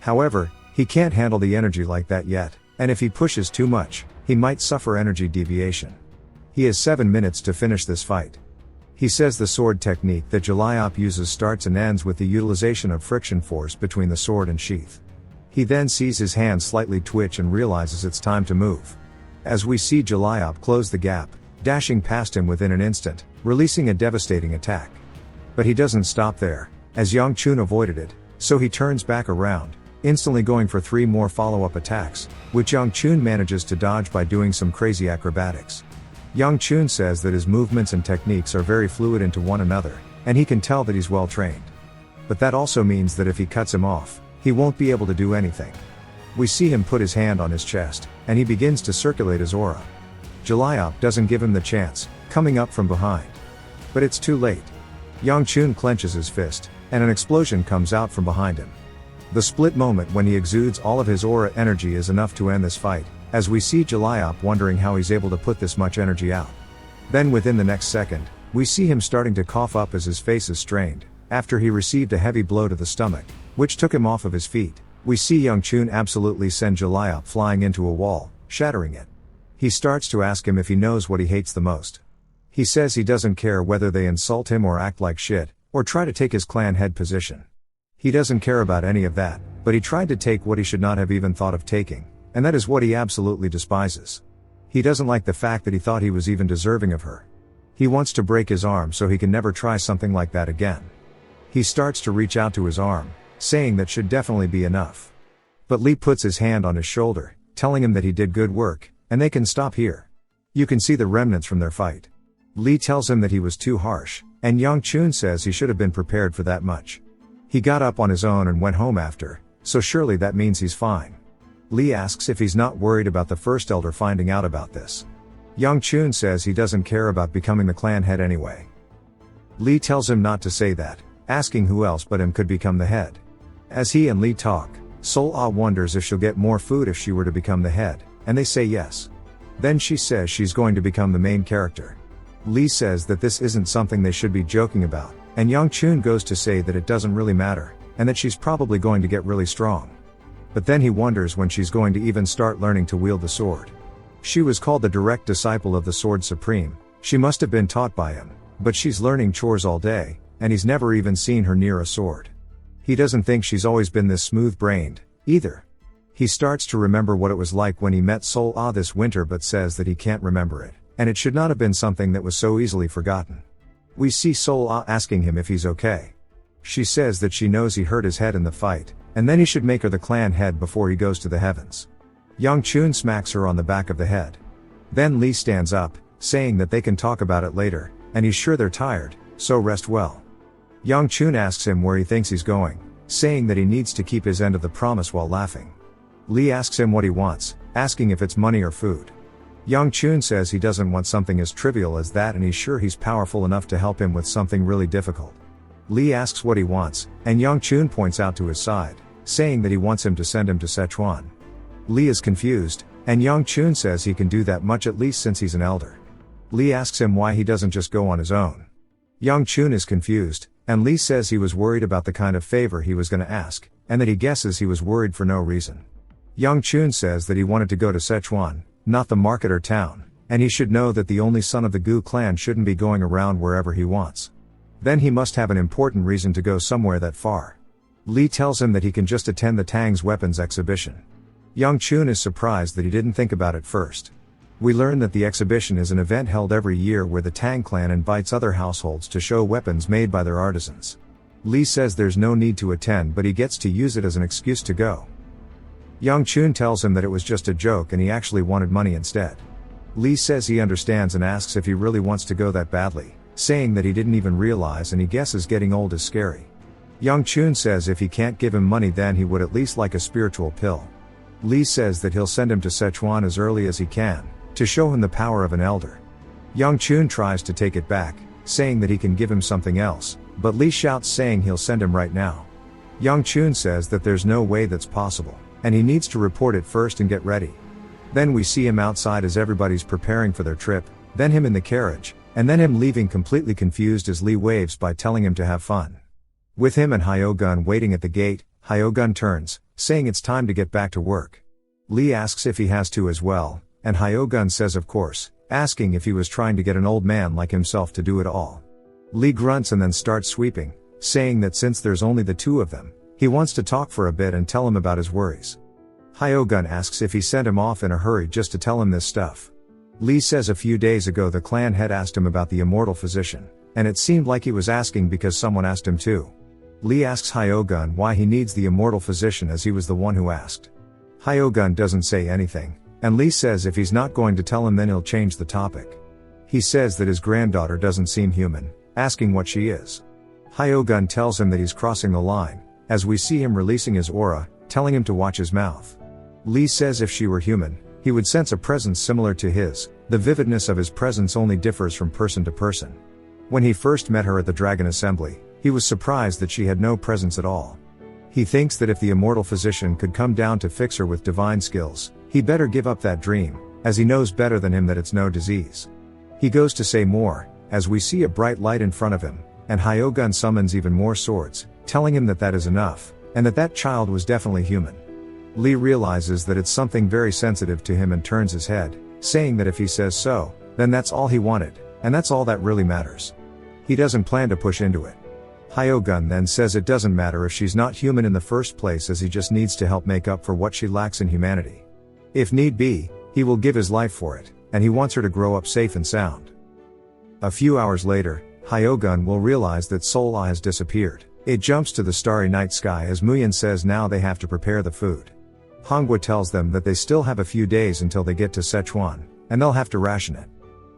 However, he can't handle the energy like that yet, and if he pushes too much, he might suffer energy deviation. He has 7 minutes to finish this fight. He says the sword technique that Jaliop uses starts and ends with the utilization of friction force between the sword and sheath. He then sees his hand slightly twitch and realizes it's time to move. As we see Jaliop close the gap, dashing past him within an instant, releasing a devastating attack. But he doesn't stop there, as Young Chun avoided it, so he turns back around, instantly going for 3 more follow-up attacks, which Young Chun manages to dodge by doing some crazy acrobatics. Young Chun says that his movements and techniques are very fluid into one another, and he can tell that he's well trained. But that also means that if he cuts him off, he won't be able to do anything. We see him put his hand on his chest, and he begins to circulate his aura. Jaliop doesn't give him the chance, coming up from behind. But it's too late. Yang-chun clenches his fist, and an explosion comes out from behind him. The split moment when he exudes all of his aura energy is enough to end this fight, as we see Jaliop wondering how he's able to put this much energy out. Then within the next second, we see him starting to cough up as his face is strained, after he received a heavy blow to the stomach, which took him off of his feet. We see Yang-chun absolutely send Jaliop flying into a wall, shattering it. He starts to ask him if he knows what he hates the most. He says he doesn't care whether they insult him or act like shit, or try to take his clan head position. He doesn't care about any of that, but he tried to take what he should not have even thought of taking, and that is what he absolutely despises. He doesn't like the fact that he thought he was even deserving of her. He wants to break his arm so he can never try something like that again. He starts to reach out to his arm, saying that should definitely be enough. But Lee puts his hand on his shoulder, telling him that he did good work, and they can stop here. You can see the remnants from their fight. Lee tells him that he was too harsh, and Yang-chun says he should have been prepared for that much. He got up on his own and went home after, so surely that means he's fine. Lee asks if he's not worried about the first elder finding out about this. Yang-chun says he doesn't care about becoming the clan head anyway. Lee tells him not to say that, asking who else but him could become the head. As he and Lee talk, Sol-ah wonders if she'll get more food if she were to become the head, and they say yes. Then she says she's going to become the main character. Lee says that this isn't something they should be joking about, and Yang-chun goes to say that it doesn't really matter, and that she's probably going to get really strong. But then he wonders when she's going to even start learning to wield the sword. She was called the direct disciple of the Sword Supreme, she must have been taught by him, but she's learning chores all day, and he's never even seen her near a sword. He doesn't think she's always been this smooth-brained, either. He starts to remember what it was like when he met Sol-ah this winter but says that he can't remember it, and it should not have been something that was so easily forgotten. We see Sol-ah asking him if he's okay. She says that she knows he hurt his head in the fight, and then he should make her the clan head before he goes to the heavens. Yang-chun smacks her on the back of the head. Then Lee stands up, saying that they can talk about it later, and he's sure they're tired, so rest well. Yang-chun asks him where he thinks he's going, saying that he needs to keep his end of the promise while laughing. Lee asks him what he wants, asking if it's money or food. Yang-chun says he doesn't want something as trivial as that and he's sure he's powerful enough to help him with something really difficult. Lee asks what he wants, and Yang-chun points out to his side, saying that he wants him to send him to Sichuan. Lee is confused, and Yang-chun says he can do that much at least since he's an elder. Lee asks him why he doesn't just go on his own. Yang-chun is confused, and Lee says he was worried about the kind of favor he was gonna ask, and that he guesses he was worried for no reason. Yang-chun says that he wanted to go to Sichuan, not the market or town, and he should know that the only son of the Gu clan shouldn't be going around wherever he wants. Then he must have an important reason to go somewhere that far. Lee tells him that he can just attend the Tang's weapons exhibition. Yang-chun is surprised that he didn't think about it first. We learn that the exhibition is an event held every year where the Tang clan invites other households to show weapons made by their artisans. Lee says there's no need to attend but he gets to use it as an excuse to go. Yang-chun tells him that it was just a joke and he actually wanted money instead. Lee says he understands and asks if he really wants to go that badly, saying that he didn't even realize and he guesses getting old is scary. Yang-chun says if he can't give him money then he would at least like a spiritual pill. Lee says that he'll send him to Sichuan as early as he can, to show him the power of an elder. Yang-chun tries to take it back, saying that he can give him something else, but Lee shouts saying he'll send him right now. Yang-chun says that there's no way that's possible, and he needs to report it first and get ready. Then we see him outside as everybody's preparing for their trip, then him in the carriage, and then him leaving completely confused as Lee waves by telling him to have fun. With him and Hyogun waiting at the gate, Hyogun turns, saying it's time to get back to work. Lee asks if he has to as well, and Hyogun says of course, asking if he was trying to get an old man like himself to do it all. Lee grunts and then starts sweeping, saying that since there's only the two of them, he wants to talk for a bit and tell him about his worries. Hyogun asks if he sent him off in a hurry just to tell him this stuff. Lee says a few days ago the clan head asked him about the immortal physician, and it seemed like he was asking because someone asked him too. Lee asks Hyogun why he needs the immortal physician as he was the one who asked. Hyogun doesn't say anything, and Lee says if he's not going to tell him then he'll change the topic. He says that his granddaughter doesn't seem human, asking what she is. Hyogun tells him that he's crossing the line, as we see him releasing his aura, telling him to watch his mouth. Lee says if she were human, he would sense a presence similar to his, the vividness of his presence only differs from person to person. When he first met her at the Dragon Assembly, he was surprised that she had no presence at all. He thinks that if the immortal physician could come down to fix her with divine skills, he better give up that dream, as he knows better than him that it's no disease. He goes to say more, as we see a bright light in front of him, and Hyogun summons even more swords, telling him that that is enough, and that that child was definitely human. Lee realizes that it's something very sensitive to him and turns his head, saying that if he says so, then that's all he wanted, and that's all that really matters. He doesn't plan to push into it. Hyogun then says it doesn't matter if she's not human in the first place, as he just needs to help make up for what she lacks in humanity. If need be, he will give his life for it, and he wants her to grow up safe and sound. A few hours later, Hyogun will realize that Sol-Ah has disappeared. It jumps to the starry night sky as Muyin says now they have to prepare the food. Manhwa tells them that they still have a few days until they get to Sichuan, and they'll have to ration it.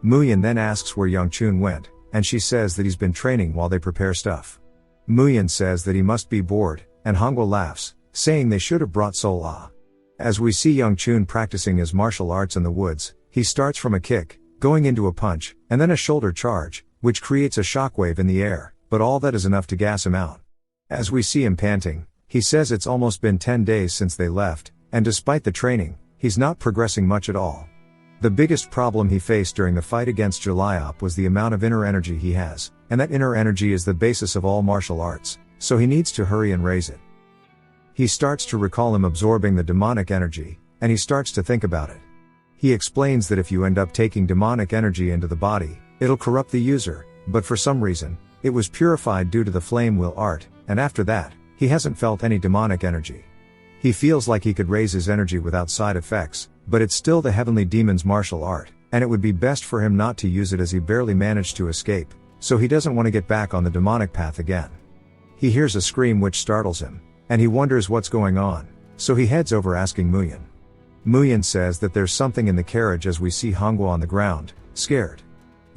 Muyin then asks where Yongchun went, and she says that he's been training while they prepare stuff. Muyin says that he must be bored, and Manhwa laughs, saying they should have brought Sol-Ah. As we see Yongchun practicing his martial arts in the woods, he starts from a kick, going into a punch, and then a shoulder charge, which creates a shockwave in the air, but all that is enough to gas him out. As we see him panting, he says it's almost been 10 days since they left, and despite the training, he's not progressing much at all. The biggest problem he faced during the fight against Juliop was the amount of inner energy he has, and that inner energy is the basis of all martial arts, so he needs to hurry and raise it. He starts to recall him absorbing the demonic energy, and he starts to think about it. He explains that if you end up taking demonic energy into the body, it'll corrupt the user, but for some reason, it was purified due to the flame will art, and after that, he hasn't felt any demonic energy. He feels like he could raise his energy without side effects, but it's still the heavenly demon's martial art, and it would be best for him not to use it as he barely managed to escape, so he doesn't want to get back on the demonic path again. He hears a scream which startles him, and he wonders what's going on, so he heads over asking Muyin. Muyin says that there's something in the carriage as we see Manhwa on the ground, scared.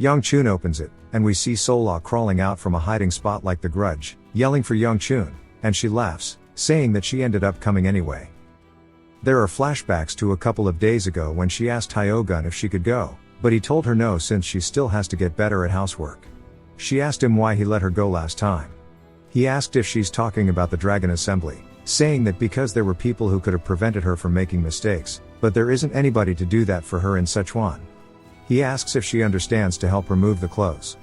Yongchun opens it, and we see Sol-Ah crawling out from a hiding spot like the Grudge, yelling for Yongchun, and she laughs, saying that she ended up coming anyway. There are flashbacks to a couple of days ago when she asked Hyogun if she could go, but he told her no since she still has to get better at housework. She asked him why he let her go last time. He asked if she's talking about the Dragon Assembly, saying that because there were people who could have prevented her from making mistakes, but there isn't anybody to do that for her in Sichuan. He asks if she understands to help remove the clothes.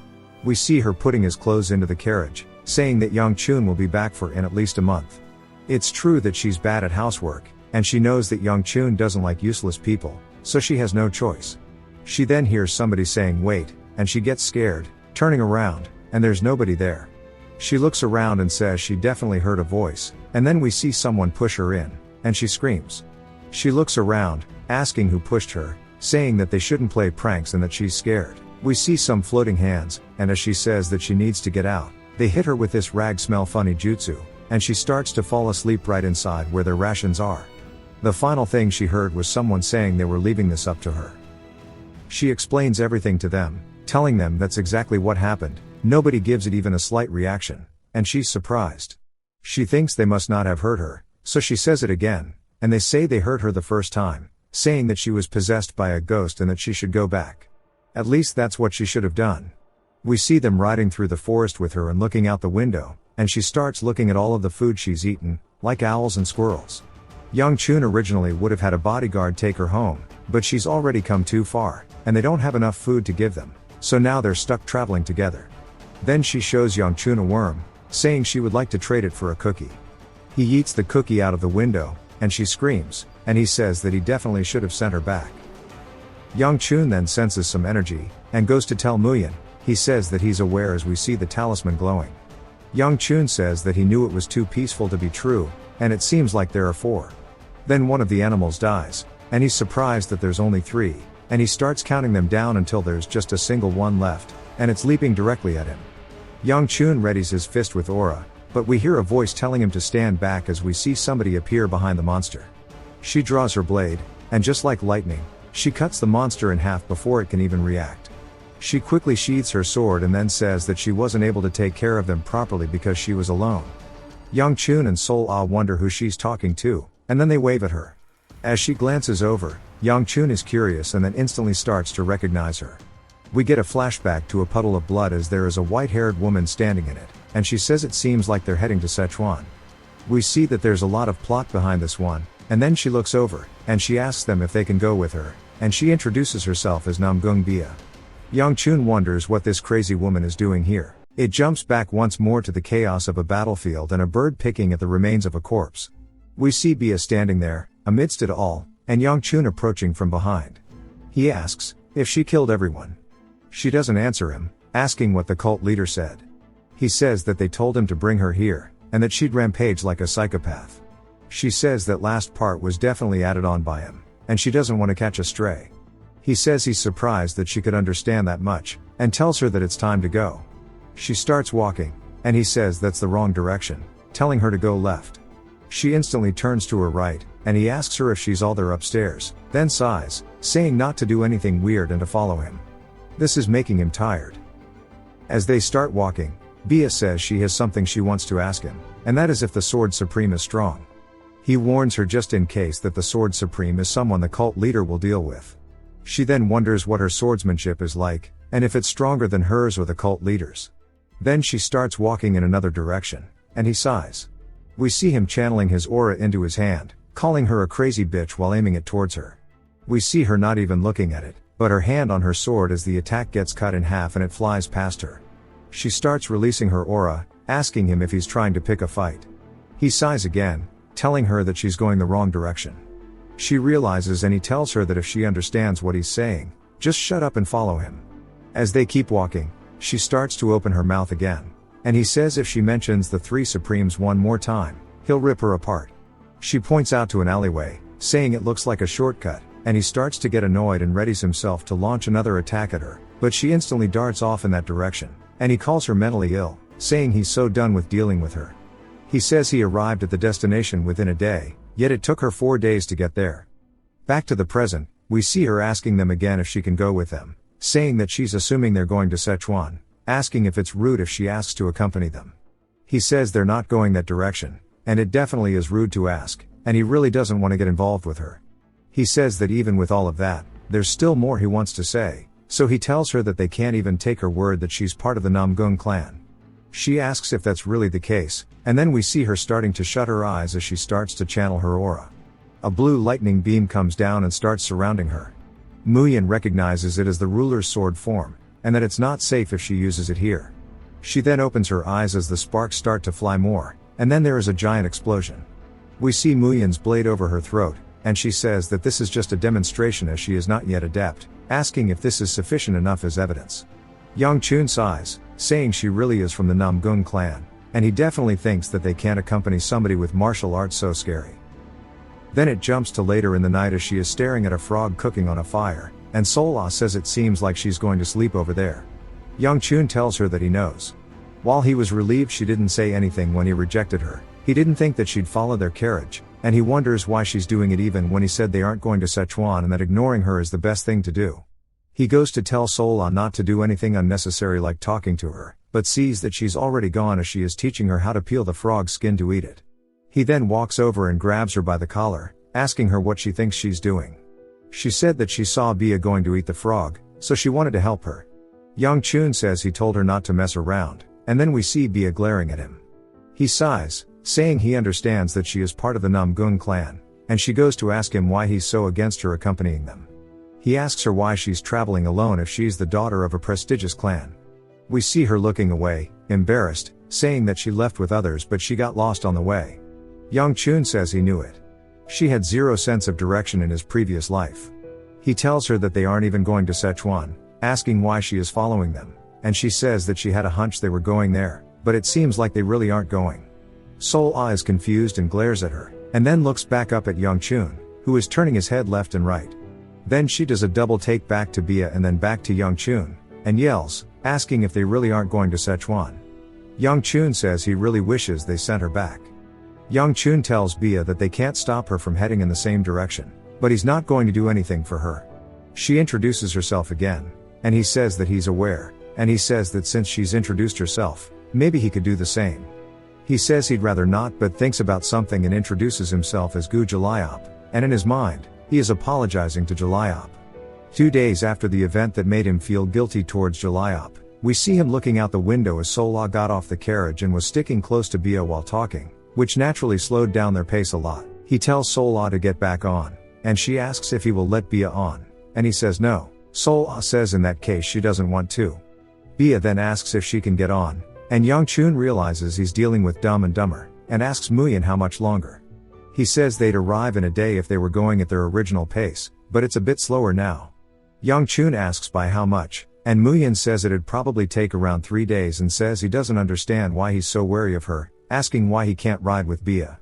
We see her putting his clothes into the carriage, saying that Yongchun will be back for in at least a month. It's true that she's bad at housework, and she knows that Yongchun doesn't like useless people, so she has no choice. She then hears somebody saying wait, and she gets scared, turning around, and there's nobody there. She looks around and says she definitely heard a voice, and then we see someone push her in, and she screams. She looks around, asking who pushed her, saying that they shouldn't play pranks and that she's scared. We see some floating hands, and as she says that she needs to get out, they hit her with this rag smell funny jutsu, and she starts to fall asleep right inside where their rations are. The final thing she heard was someone saying they were leaving this up to her. She explains everything to them, telling them that's exactly what happened. Nobody gives it even a slight reaction, and she's surprised. She thinks they must not have heard her, so she says it again, and they say they heard her the first time, saying that she was possessed by a ghost and that she should go back. At least that's what she should have done. We see them riding through the forest with her and looking out the window, and she starts looking at all of the food she's eaten, like owls and squirrels. Yongchun originally would have had a bodyguard take her home, but she's already come too far, and they don't have enough food to give them, so now they're stuck traveling together. Then she shows Yongchun a worm, saying she would like to trade it for a cookie. He eats the cookie out of the window, and she screams, and he says that he definitely should have sent her back. Yongchun then senses some energy, and goes to tell Muyin. He says that he's aware as we see the talisman glowing. Yongchun says that he knew it was too peaceful to be true, and it seems like there are 4. Then one of the animals dies, and he's surprised that there's only 3, and he starts counting them down until there's just a single one left, and it's leaping directly at him. Yongchun readies his fist with aura, but we hear a voice telling him to stand back as we see somebody appear behind the monster. She draws her blade, and just like lightning, she cuts the monster in half before it can even react. She quickly sheathes her sword and then says that she wasn't able to take care of them properly because she was alone. Yongchun and Sol-Ah wonder who she's talking to, and then they wave at her. As she glances over, Yongchun is curious and then instantly starts to recognize her. We get a flashback to a puddle of blood as there is a white-haired woman standing in it, and she says it seems like they're heading to Sichuan. We see that there's a lot of plot behind this one, and then she looks over, and she asks them if they can go with her, and she introduces herself as Namgung Bia. Young Chun wonders what this crazy woman is doing here. It jumps back once more to the chaos of a battlefield and a bird picking at the remains of a corpse. We see Bia standing there, amidst it all, and Young Chun approaching from behind. He asks if she killed everyone. She doesn't answer him, asking what the cult leader said. He says that they told him to bring her here, and that she'd rampage like a psychopath. She says that last part was definitely added on by him, and she doesn't want to catch a stray. He says he's surprised that she could understand that much, and tells her that it's time to go. She starts walking, and he says that's the wrong direction, telling her to go left. She instantly turns to her right, and he asks her if she's all there upstairs, then sighs, saying not to do anything weird and to follow him. This is making him tired. As they start walking, Bia says she has something she wants to ask him, and that is if the Sword Supreme is strong. He warns her just in case that the Sword Supreme is someone the cult leader will deal with. She then wonders what her swordsmanship is like, and if it's stronger than hers or the cult leader's. Then she starts walking in another direction, and he sighs. We see him channeling his aura into his hand, calling her a crazy bitch while aiming it towards her. We see her not even looking at it, but her hand on her sword as the attack gets cut in half and it flies past her. She starts releasing her aura, asking him if he's trying to pick a fight. He sighs again, telling her that she's going the wrong direction. She realizes and he tells her that if she understands what he's saying, just shut up and follow him. As they keep walking, she starts to open her mouth again, and he says if she mentions the three Supremes one more time, he'll rip her apart. She points out to an alleyway, saying it looks like a shortcut, and he starts to get annoyed and readies himself to launch another attack at her, but she instantly darts off in that direction, and he calls her mentally ill, saying he's so done with dealing with her. He says he arrived at the destination within a day, yet it took her 4 days to get there. Back to the present, we see her asking them again if she can go with them, saying that she's assuming they're going to Sichuan, asking if it's rude if she asks to accompany them. He says they're not going that direction, and it definitely is rude to ask, and he really doesn't want to get involved with her. He says that even with all of that, there's still more he wants to say, so he tells her that they can't even take her word that she's part of the Namgung clan. She asks if that's really the case, and then we see her starting to shut her eyes as she starts to channel her aura. A blue lightning beam comes down and starts surrounding her. Muyin recognizes it as the ruler's sword form, and that it's not safe if she uses it here. She then opens her eyes as the sparks start to fly more, and then there is a giant explosion. We see Muyin's blade over her throat, and she says that this is just a demonstration as she is not yet adept, asking if this is sufficient enough as evidence. Young Chun sighs, saying she really is from the Namgung clan, and he definitely thinks that they can't accompany somebody with martial arts so scary. Then it jumps to later in the night as she is staring at a frog cooking on a fire, and Sola says it seems like she's going to sleep over there. Young Chun tells her that he knows. While he was relieved she didn't say anything when he rejected her, he didn't think that she'd follow their carriage, and he wonders why she's doing it even when he said they aren't going to Sichuan and that ignoring her is the best thing to do. He goes to tell Sola not to do anything unnecessary like talking to her, but sees that she's already gone as she is teaching her how to peel the frog's skin to eat it. He then walks over and grabs her by the collar, asking her what she thinks she's doing. She said that she saw Bia going to eat the frog, so she wanted to help her. Young Chun says he told her not to mess around, and then we see Bia glaring at him. He sighs, saying he understands that she is part of the Namgung clan, and she goes to ask him why he's so against her accompanying them. He asks her why she's traveling alone if she's the daughter of a prestigious clan. We see her looking away, embarrassed, saying that she left with others but she got lost on the way. Young Chun says he knew it. She had zero sense of direction in his previous life. He tells her that they aren't even going to Sichuan, asking why she is following them, and she says that she had a hunch they were going there, but it seems like they really aren't going. Sol-Ah is confused and glares at her, and then looks back up at Young Chun, who is turning his head left and right. Then she does a double take back to Bia and then back to Young Chun, and yells, asking if they really aren't going to Sichuan. Young Chun says he really wishes they sent her back. Young Chun tells Bia that they can't stop her from heading in the same direction, but he's not going to do anything for her. She introduces herself again, and he says that he's aware, and he says that since she's introduced herself, maybe he could do the same. He says he'd rather not but thinks about something and introduces himself as Gu Jalayop, and in his mind, he is apologizing to Jalayop. 2 days after the event that made him feel guilty towards Juliop, we see him looking out the window as Sola got off the carriage and was sticking close to Bia while talking, which naturally slowed down their pace a lot. He tells Sola to get back on, and she asks if he will let Bia on, and he says no. Sola says in that case she doesn't want to. Bia then asks if she can get on, and Youngchun realizes he's dealing with Dumb and Dumber, and asks Muyin how much longer. He says they'd arrive in a day if they were going at their original pace, but it's a bit slower now. Youngchun asks by how much, and Muyin says it'd probably take around 3 days and says he doesn't understand why he's so wary of her, asking why he can't ride with Bia.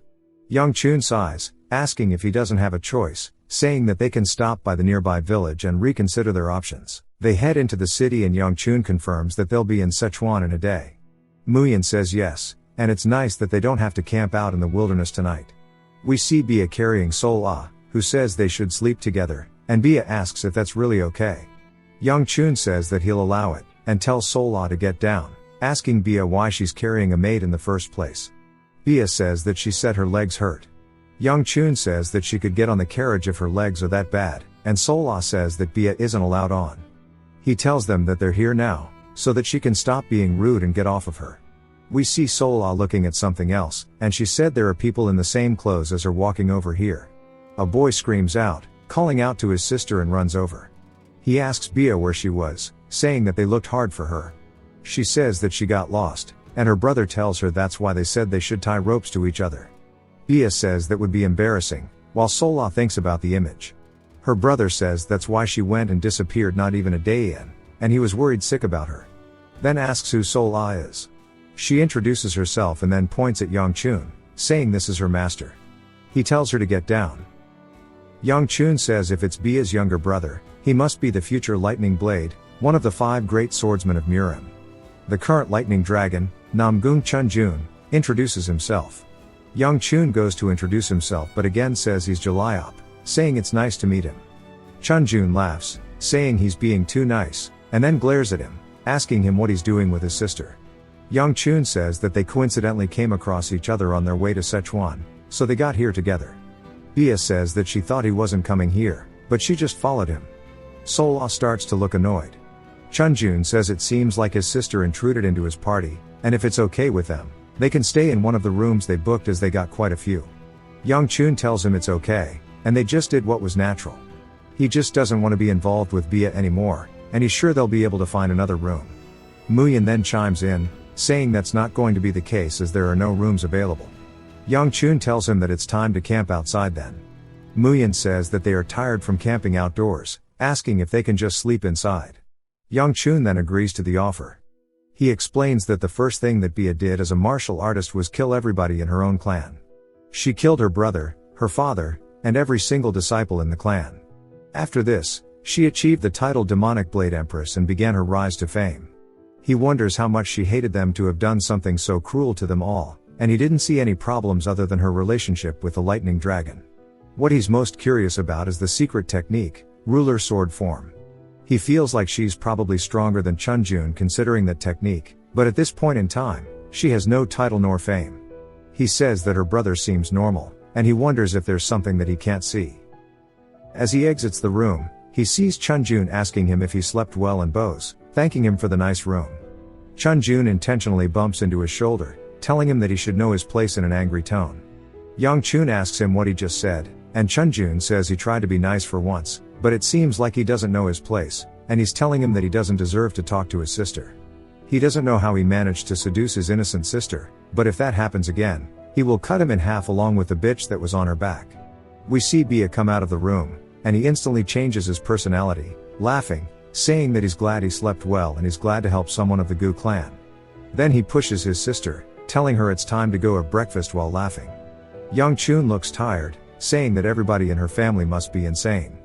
Youngchun sighs, asking if he doesn't have a choice, saying that they can stop by the nearby village and reconsider their options. They head into the city and Youngchun confirms that they'll be in Sichuan in a day. Muyin says yes, and it's nice that they don't have to camp out in the wilderness tonight. We see Bia carrying Sola, who says they should sleep together, and Bia asks if that's really okay. Youngchun says that he'll allow it, and tells Sola to get down, asking Bia why she's carrying a maid in the first place. Bia says that she said her legs hurt. Youngchun says that she could get on the carriage if her legs are that bad, and Sola says that Bia isn't allowed on. He tells them that they're here now, so that she can stop being rude and get off of her. We see Sola looking at something else, and she said there are people in the same clothes as her walking over here. A boy screams out, calling out to his sister and runs over. He asks Bia where she was, saying that they looked hard for her. She says that she got lost, and her brother tells her that's why they said they should tie ropes to each other. Bia says that would be embarrassing, while Sola thinks about the image. Her brother says that's why she went and disappeared not even a day in, and he was worried sick about her. Then asks who Sola is. She introduces herself and then points at Youngchun, saying this is her master. He tells her to get down. Youngchun says if it's Bia's younger brother, he must be the future Lightning Blade, one of the 5 great swordsmen of Murim. The current Lightning Dragon, Namgung Chunjun, introduces himself. Youngchun goes to introduce himself but again says he's Juliop, saying it's nice to meet him. Chunjun laughs, saying he's being too nice, and then glares at him, asking him what he's doing with his sister. Youngchun says that they coincidentally came across each other on their way to Sichuan, so they got here together. Bia says that she thought he wasn't coming here, but she just followed him. Sola starts to look annoyed. Chunjun says it seems like his sister intruded into his party, and if it's okay with them, they can stay in one of the rooms they booked as they got quite a few. Youngchun tells him it's okay, and they just did what was natural. He just doesn't want to be involved with Bia anymore, and he's sure they'll be able to find another room. Muyin then chimes in, saying that's not going to be the case as there are no rooms available. Youngchun tells him that it's time to camp outside then. Muyin says that they are tired from camping outdoors, asking if they can just sleep inside. Youngchun then agrees to the offer. He explains that the first thing that Bia did as a martial artist was kill everybody in her own clan. She killed her brother, her father, and every single disciple in the clan. After this, she achieved the title Demonic Blade Empress and began her rise to fame. He wonders how much she hated them to have done something so cruel to them all, and he didn't see any problems other than her relationship with the Lightning Dragon. What he's most curious about is the secret technique, ruler sword form. He feels like she's probably stronger than Chunjun considering that technique, but at this point in time, she has no title nor fame. He says that her brother seems normal, and he wonders if there's something that he can't see. As he exits the room, he sees Chunjun asking him if he slept well and bows, thanking him for the nice room. Chunjun intentionally bumps into his shoulder, telling him that he should know his place in an angry tone. Youngchun asks him what he just said, and Chunjun says he tried to be nice for once, but it seems like he doesn't know his place, and he's telling him that he doesn't deserve to talk to his sister. He doesn't know how he managed to seduce his innocent sister, but if that happens again, he will cut him in half along with the bitch that was on her back. We see Bia come out of the room, and he instantly changes his personality, laughing, saying that he's glad he slept well and he's glad to help someone of the Gu clan. Then he pushes his sister, telling her it's time to go have breakfast while laughing. Youngchun looks tired, saying that everybody in her family must be insane.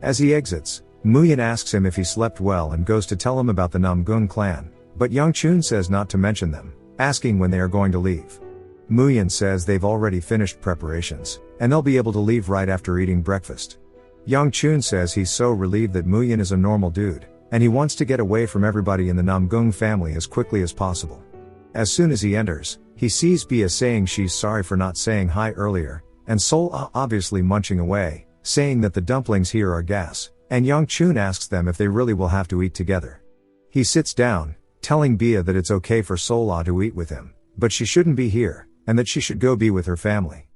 As he exits, Muyin asks him if he slept well and goes to tell him about the Namgung clan, but Youngchun says not to mention them, asking when they are going to leave. Muyin says they've already finished preparations, and they'll be able to leave right after eating breakfast. Youngchun says he's so relieved that Muyin is a normal dude, and he wants to get away from everybody in the Namgung family as quickly as possible. As soon as he enters, he sees Bia saying she's sorry for not saying hi earlier, and Sola obviously munching away, saying that the dumplings here are gas, and Young Chun asks them if they really will have to eat together. He sits down, telling Bia that it's okay for Sola to eat with him, but she shouldn't be here, and that she should go be with her family.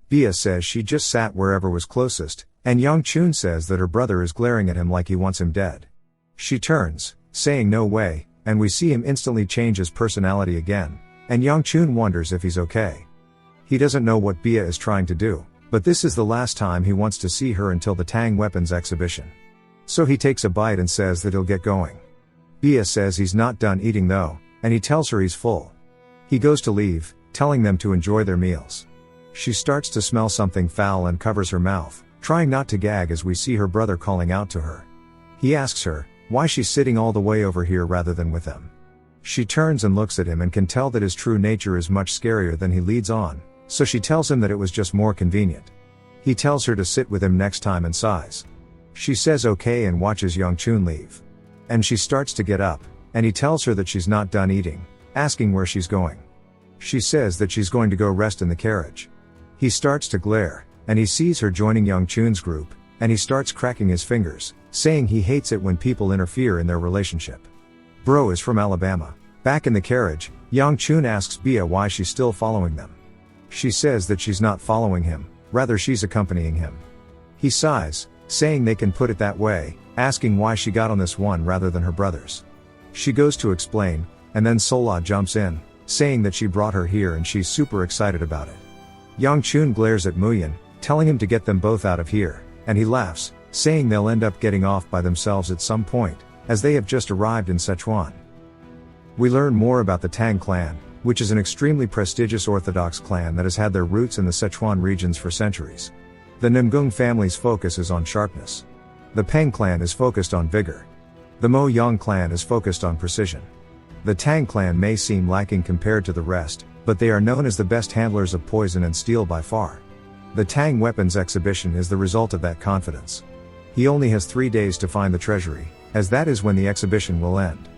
Bia says she just sat wherever was closest, and Young Chun says that her brother is glaring at him like he wants him dead. She turns, saying no way, and we see him instantly change his personality again, and Young Chun wonders if he's okay. He doesn't know what Bia is trying to do, but this is the last time he wants to see her until the Tang weapons exhibition. So he takes a bite and says that he'll get going. Bia says he's not done eating though, and he tells her he's full. He goes to leave, telling them to enjoy their meals. She starts to smell something foul and covers her mouth, trying not to gag as we see her brother calling out to her. He asks her why she's sitting all the way over here rather than with them. She turns and looks at him and can tell that his true nature is much scarier than he leads on, so she tells him that it was just more convenient. He tells her to sit with him next time and sighs. She says okay and watches Young Chun leave. And she starts to get up, and he tells her that she's not done eating, asking where she's going. She says that she's going to go rest in the carriage. He starts to glare, and he sees her joining Young Chun's group, and he starts cracking his fingers, saying he hates it when people interfere in their relationship. Bro is from Alabama. Back in the carriage, Young Chun asks Bia why she's still following them. She says that she's not following him, rather she's accompanying him. He sighs, saying they can put it that way, asking why she got on this one rather than her brothers. She goes to explain, and then Sola jumps in, saying that she brought her here and she's super excited about it. Young Chun glares at Muyin, telling him to get them both out of here, and he laughs, saying they'll end up getting off by themselves at some point, as they have just arrived in Sichuan. We learn more about the Tang clan, which is an extremely prestigious Orthodox clan that has had their roots in the Sichuan regions for centuries. The Namgung family's focus is on sharpness. The Peng clan is focused on vigor. The Mo Yang clan is focused on precision. The Tang clan may seem lacking compared to the rest, but they are known as the best handlers of poison and steel by far. The Tang weapons exhibition is the result of that confidence. He only has 3 days to find the treasury, as that is when the exhibition will end.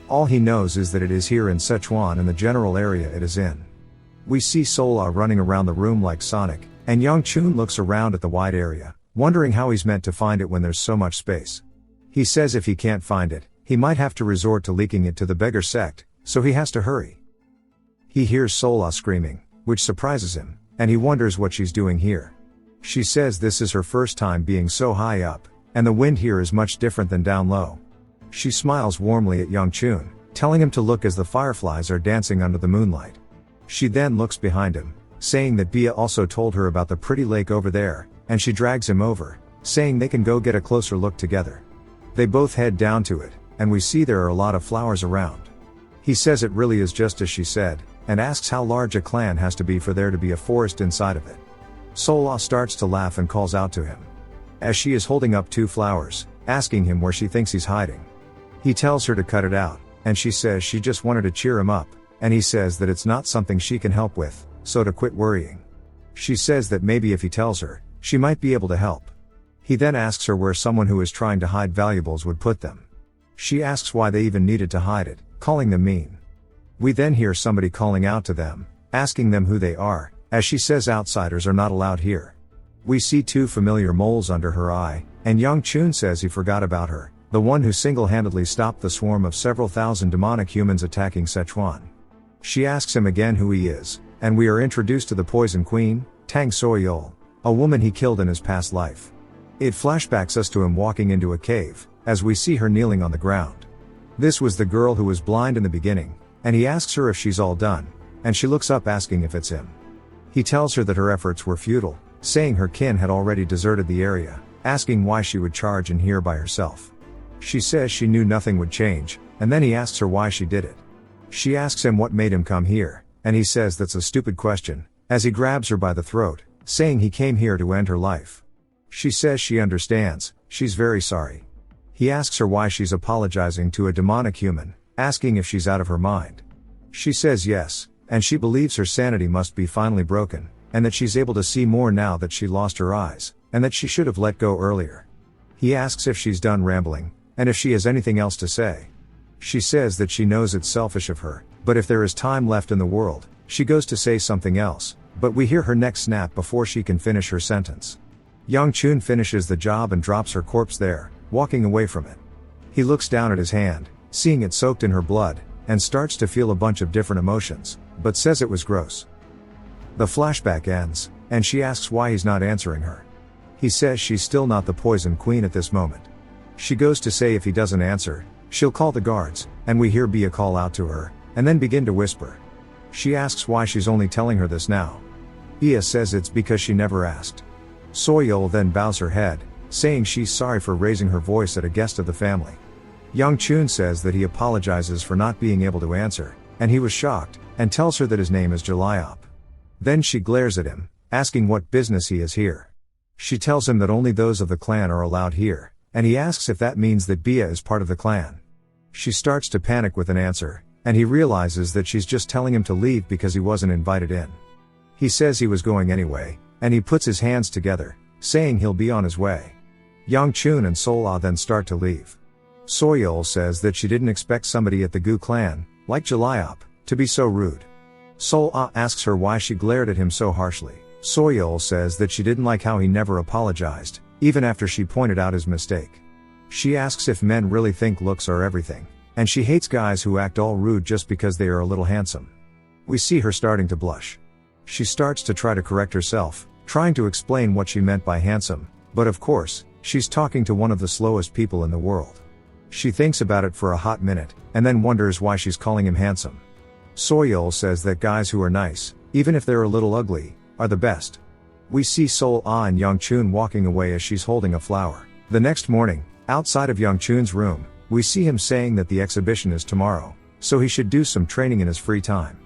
All he knows is that it is here in Sichuan and the general area it is in. We see Sola running around the room like Sonic, and Young Chun looks around at the wide area, wondering how he's meant to find it when there's so much space. He says if he can't find it, he might have to resort to leaking it to the beggar sect, so he has to hurry. He hears Sola screaming, which surprises him, and he wonders what she's doing here. She says this is her first time being so high up, and the wind here is much different than down low. She smiles warmly at Young Chun, telling him to look as the fireflies are dancing under the moonlight. She then looks behind him, saying that Bia also told her about the pretty lake over there, and she drags him over, saying they can go get a closer look together. They both head down to it, and we see there are a lot of flowers around. He says it really is just as she said, and asks how large a clan has to be for there to be a forest inside of it. Sola starts to laugh and calls out to him, as she is holding up 2 flowers, asking him where she thinks he's hiding. He tells her to cut it out, and she says she just wanted to cheer him up, and he says that it's not something she can help with, so to quit worrying. She says that maybe if he tells her, she might be able to help. He then asks her where someone who is trying to hide valuables would put them. She asks why they even needed to hide it, calling them mean. We then hear somebody calling out to them, asking them who they are, as she says outsiders are not allowed here. We see 2 familiar moles under her eye, and Young Chun says he forgot about her, the one who single-handedly stopped the swarm of several thousand demonic humans attacking Sichuan. She asks him again who he is, and we are introduced to the Poison Queen, Tang Soyol, a woman he killed in his past life. It flashbacks us to him walking into a cave, as we see her kneeling on the ground. This was the girl who was blind in the beginning, and he asks her if she's all done, and she looks up asking if it's him. He tells her that her efforts were futile, saying her kin had already deserted the area, asking why she would charge in here by herself. She says she knew nothing would change, and then he asks her why she did it. She asks him what made him come here, and he says that's a stupid question, as he grabs her by the throat, saying he came here to end her life. She says she understands, she's very sorry. He asks her why she's apologizing to a demonic human, asking if she's out of her mind. She says yes, and she believes her sanity must be finally broken, and that she's able to see more now that she lost her eyes, and that she should have let go earlier. He asks if she's done rambling, and if she has anything else to say. She says that she knows it's selfish of her, but if there is time left in the world, she goes to say something else, but we hear her neck snap before she can finish her sentence. Young Chun finishes the job and drops her corpse there, walking away from it. He looks down at his hand, seeing it soaked in her blood, and starts to feel a bunch of different emotions, but says it was gross. The flashback ends, and she asks why he's not answering her. He says she's still not the poison queen at this moment. She goes to say if he doesn't answer, she'll call the guards, and we hear Bia call out to her, and then begin to whisper. She asks why she's only telling her this now. Bia says it's because she never asked. Soyeol then bows her head, saying she's sorry for raising her voice at a guest of the family. Young Chun says that he apologizes for not being able to answer, and he was shocked, and tells her that his name is Jalayop. Then she glares at him, asking what business he is here. She tells him that only those of the clan are allowed here, and he asks if that means that Bia is part of the clan. She starts to panic with an answer, and he realizes that she's just telling him to leave because he wasn't invited in. He says he was going anyway, and he puts his hands together, saying he'll be on his way. Young Chun and Sol-ah then start to leave. Soyeol says that she didn't expect somebody at the Gu clan, like Jalayop, to be so rude. Sol-ah asks her why she glared at him so harshly. Soyeol says that she didn't like how he never apologized, even after she pointed out his mistake. She asks if men really think looks are everything, and she hates guys who act all rude just because they are a little handsome. We see her starting to blush. She starts to try to correct herself, trying to explain what she meant by handsome, but of course, she's talking to one of the slowest people in the world. She thinks about it for a hot minute, and then wonders why she's calling him handsome. Soyeol says that guys who are nice, even if they're a little ugly, are the best. We see Sol-ah and Young Chun walking away as she's holding a flower. The next morning, outside of Young Chun's room, we see him saying that the exhibition is tomorrow, so he should do some training in his free time.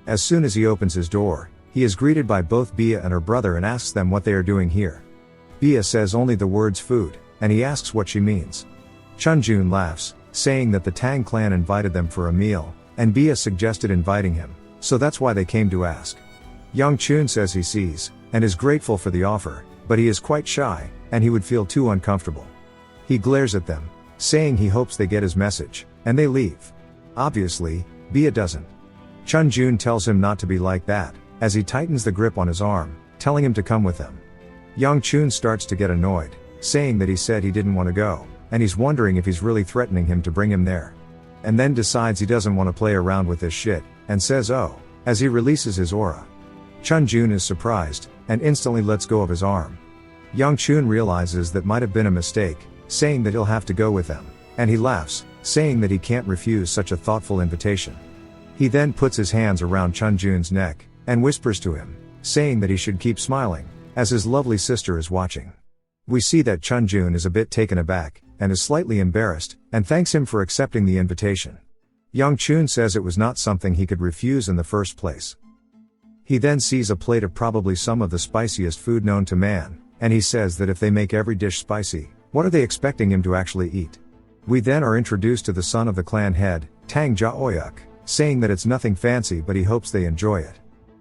As soon as he opens his door, he is greeted by both Bia and her brother and asks them what they are doing here. Bia says only the words food, and he asks what she means. Chunjun laughs, saying that the Tang clan invited them for a meal, and Bia suggested inviting him, so that's why they came to ask. Young Chun says he sees, and is grateful for the offer, but he is quite shy, and he would feel too uncomfortable. He glares at them, saying he hopes they get his message, and they leave. Obviously, Bia doesn't. Chunjun tells him not to be like that, as he tightens the grip on his arm, telling him to come with them. Young Chun starts to get annoyed, saying that he said he didn't want to go, and he's wondering if he's really threatening him to bring him there. And then decides he doesn't want to play around with this shit, and says oh, as he releases his aura. Chunjun is surprised, and instantly lets go of his arm. Young Chun realizes that might have been a mistake, saying that he'll have to go with them, and he laughs, saying that he can't refuse such a thoughtful invitation. He then puts his hands around Chunjun's neck, and whispers to him, saying that he should keep smiling, as his lovely sister is watching. We see that Chunjun is a bit taken aback, and is slightly embarrassed, and thanks him for accepting the invitation. Young Chun says it was not something he could refuse in the first place. He then sees a plate of probably some of the spiciest food known to man, and he says that if they make every dish spicy, what are they expecting him to actually eat? We then are introduced to the son of the clan head, Tang Ja-oyuk, saying that it's nothing fancy but he hopes they enjoy it.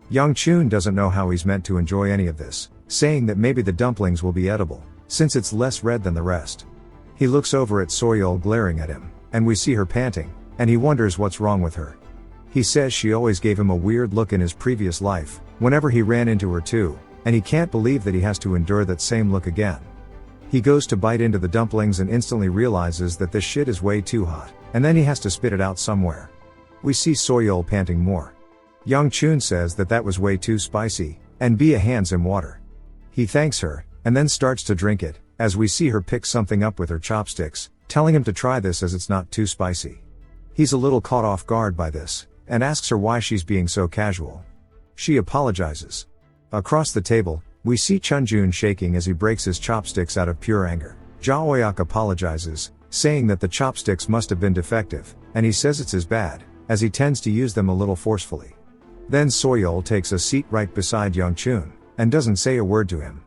Young Chun doesn't know how he's meant to enjoy any of this, saying that maybe the dumplings will be edible, since it's less red than the rest. He looks over at Soyeol glaring at him, and we see her panting, and he wonders what's wrong with her. He says she always gave him a weird look in his previous life, whenever he ran into her too, and he can't believe that he has to endure that same look again. He goes to bite into the dumplings and instantly realizes that this shit is way too hot, and then he has to spit it out somewhere. We see Soyeol panting more. Young Chun says that that was way too spicy, and Bia hands him water. He thanks her, and then starts to drink it, as we see her pick something up with her chopsticks, telling him to try this as it's not too spicy. He's a little caught off guard by this, and asks her why she's being so casual. She apologizes. Across the table, we see Chunjun shaking as he breaks his chopsticks out of pure anger. Ja-oyuk apologizes, saying that the chopsticks must have been defective, and he says it's his bad, as he tends to use them a little forcefully. Then Soyeol takes a seat right beside Young Chun, and doesn't say a word to him.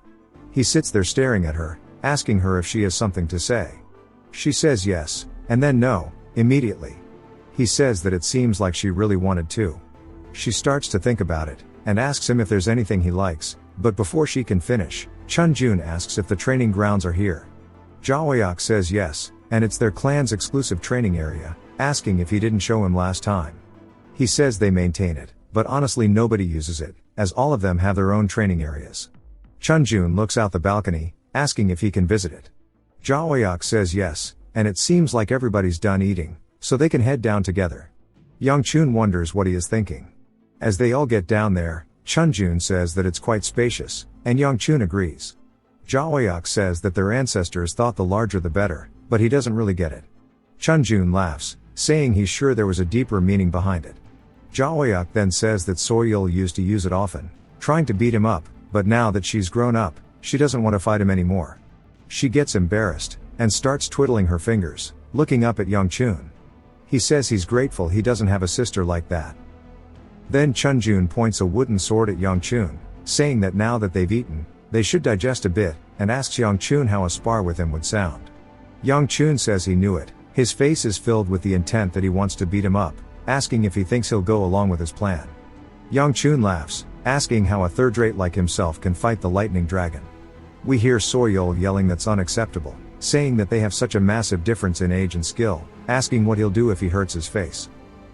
He sits there staring at her, asking her if she has something to say. She says yes, and then no, immediately. He says that it seems like she really wanted to. She starts to think about it, and asks him if there's anything he likes, but before she can finish, Chunjun asks if the training grounds are here. Ja-oyuk says yes, and it's their clan's exclusive training area, asking if he didn't show him last time. He says they maintain it, but honestly nobody uses it, as all of them have their own training areas. Chunjun looks out the balcony, asking if he can visit it. Jaoyak says yes, and it seems like everybody's done eating, so they can head down together. Youngchun wonders what he is thinking. As they all get down there, Chunjun says that it's quite spacious, and Youngchun agrees. Jaoyak says that their ancestors thought the larger the better, but he doesn't really get it. Chunjun laughs, saying he's sure there was a deeper meaning behind it. Jaoyak then says that Soyul used to use it often, trying to beat him up, but now that she's grown up, she doesn't want to fight him anymore. She gets embarrassed, and starts twiddling her fingers, looking up at Youngchun. He says he's grateful he doesn't have a sister like that. Then Chunjun points a wooden sword at Youngchun, saying that now that they've eaten, they should digest a bit, and asks Youngchun how a spar with him would sound. Youngchun says he knew it. His face is filled with the intent that he wants to beat him up, asking if he thinks he'll go along with his plan. Youngchun laughs, asking how a third-rate like himself can fight the lightning dragon. We hear Soyul yelling that's unacceptable, saying that they have such a massive difference in age and skill, asking what he'll do if he hurts his face.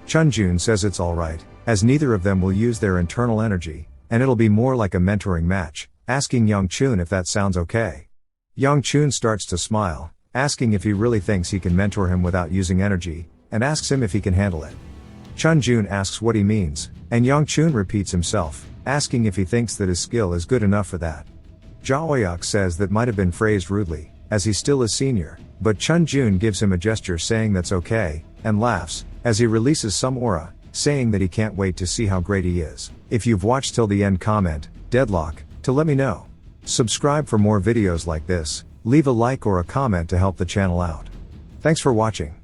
Chunjun says it's alright, as neither of them will use their internal energy, and it'll be more like a mentoring match, asking Youngchun if that sounds okay. Youngchun starts to smile, asking if he really thinks he can mentor him without using energy, and asks him if he can handle it. Chunjun asks what he means, and Youngchun repeats himself, asking if he thinks that his skill is good enough for that. Jaoyak says that might have been phrased rudely, as he still is senior, but Chunjun gives him a gesture saying that's okay, and laughs, as he releases some aura, saying that he can't wait to see how great he is. If you've watched till the end, comment, Deadlock, to let me know. Subscribe for more videos like this, leave a like or a comment to help the channel out. Thanks for watching.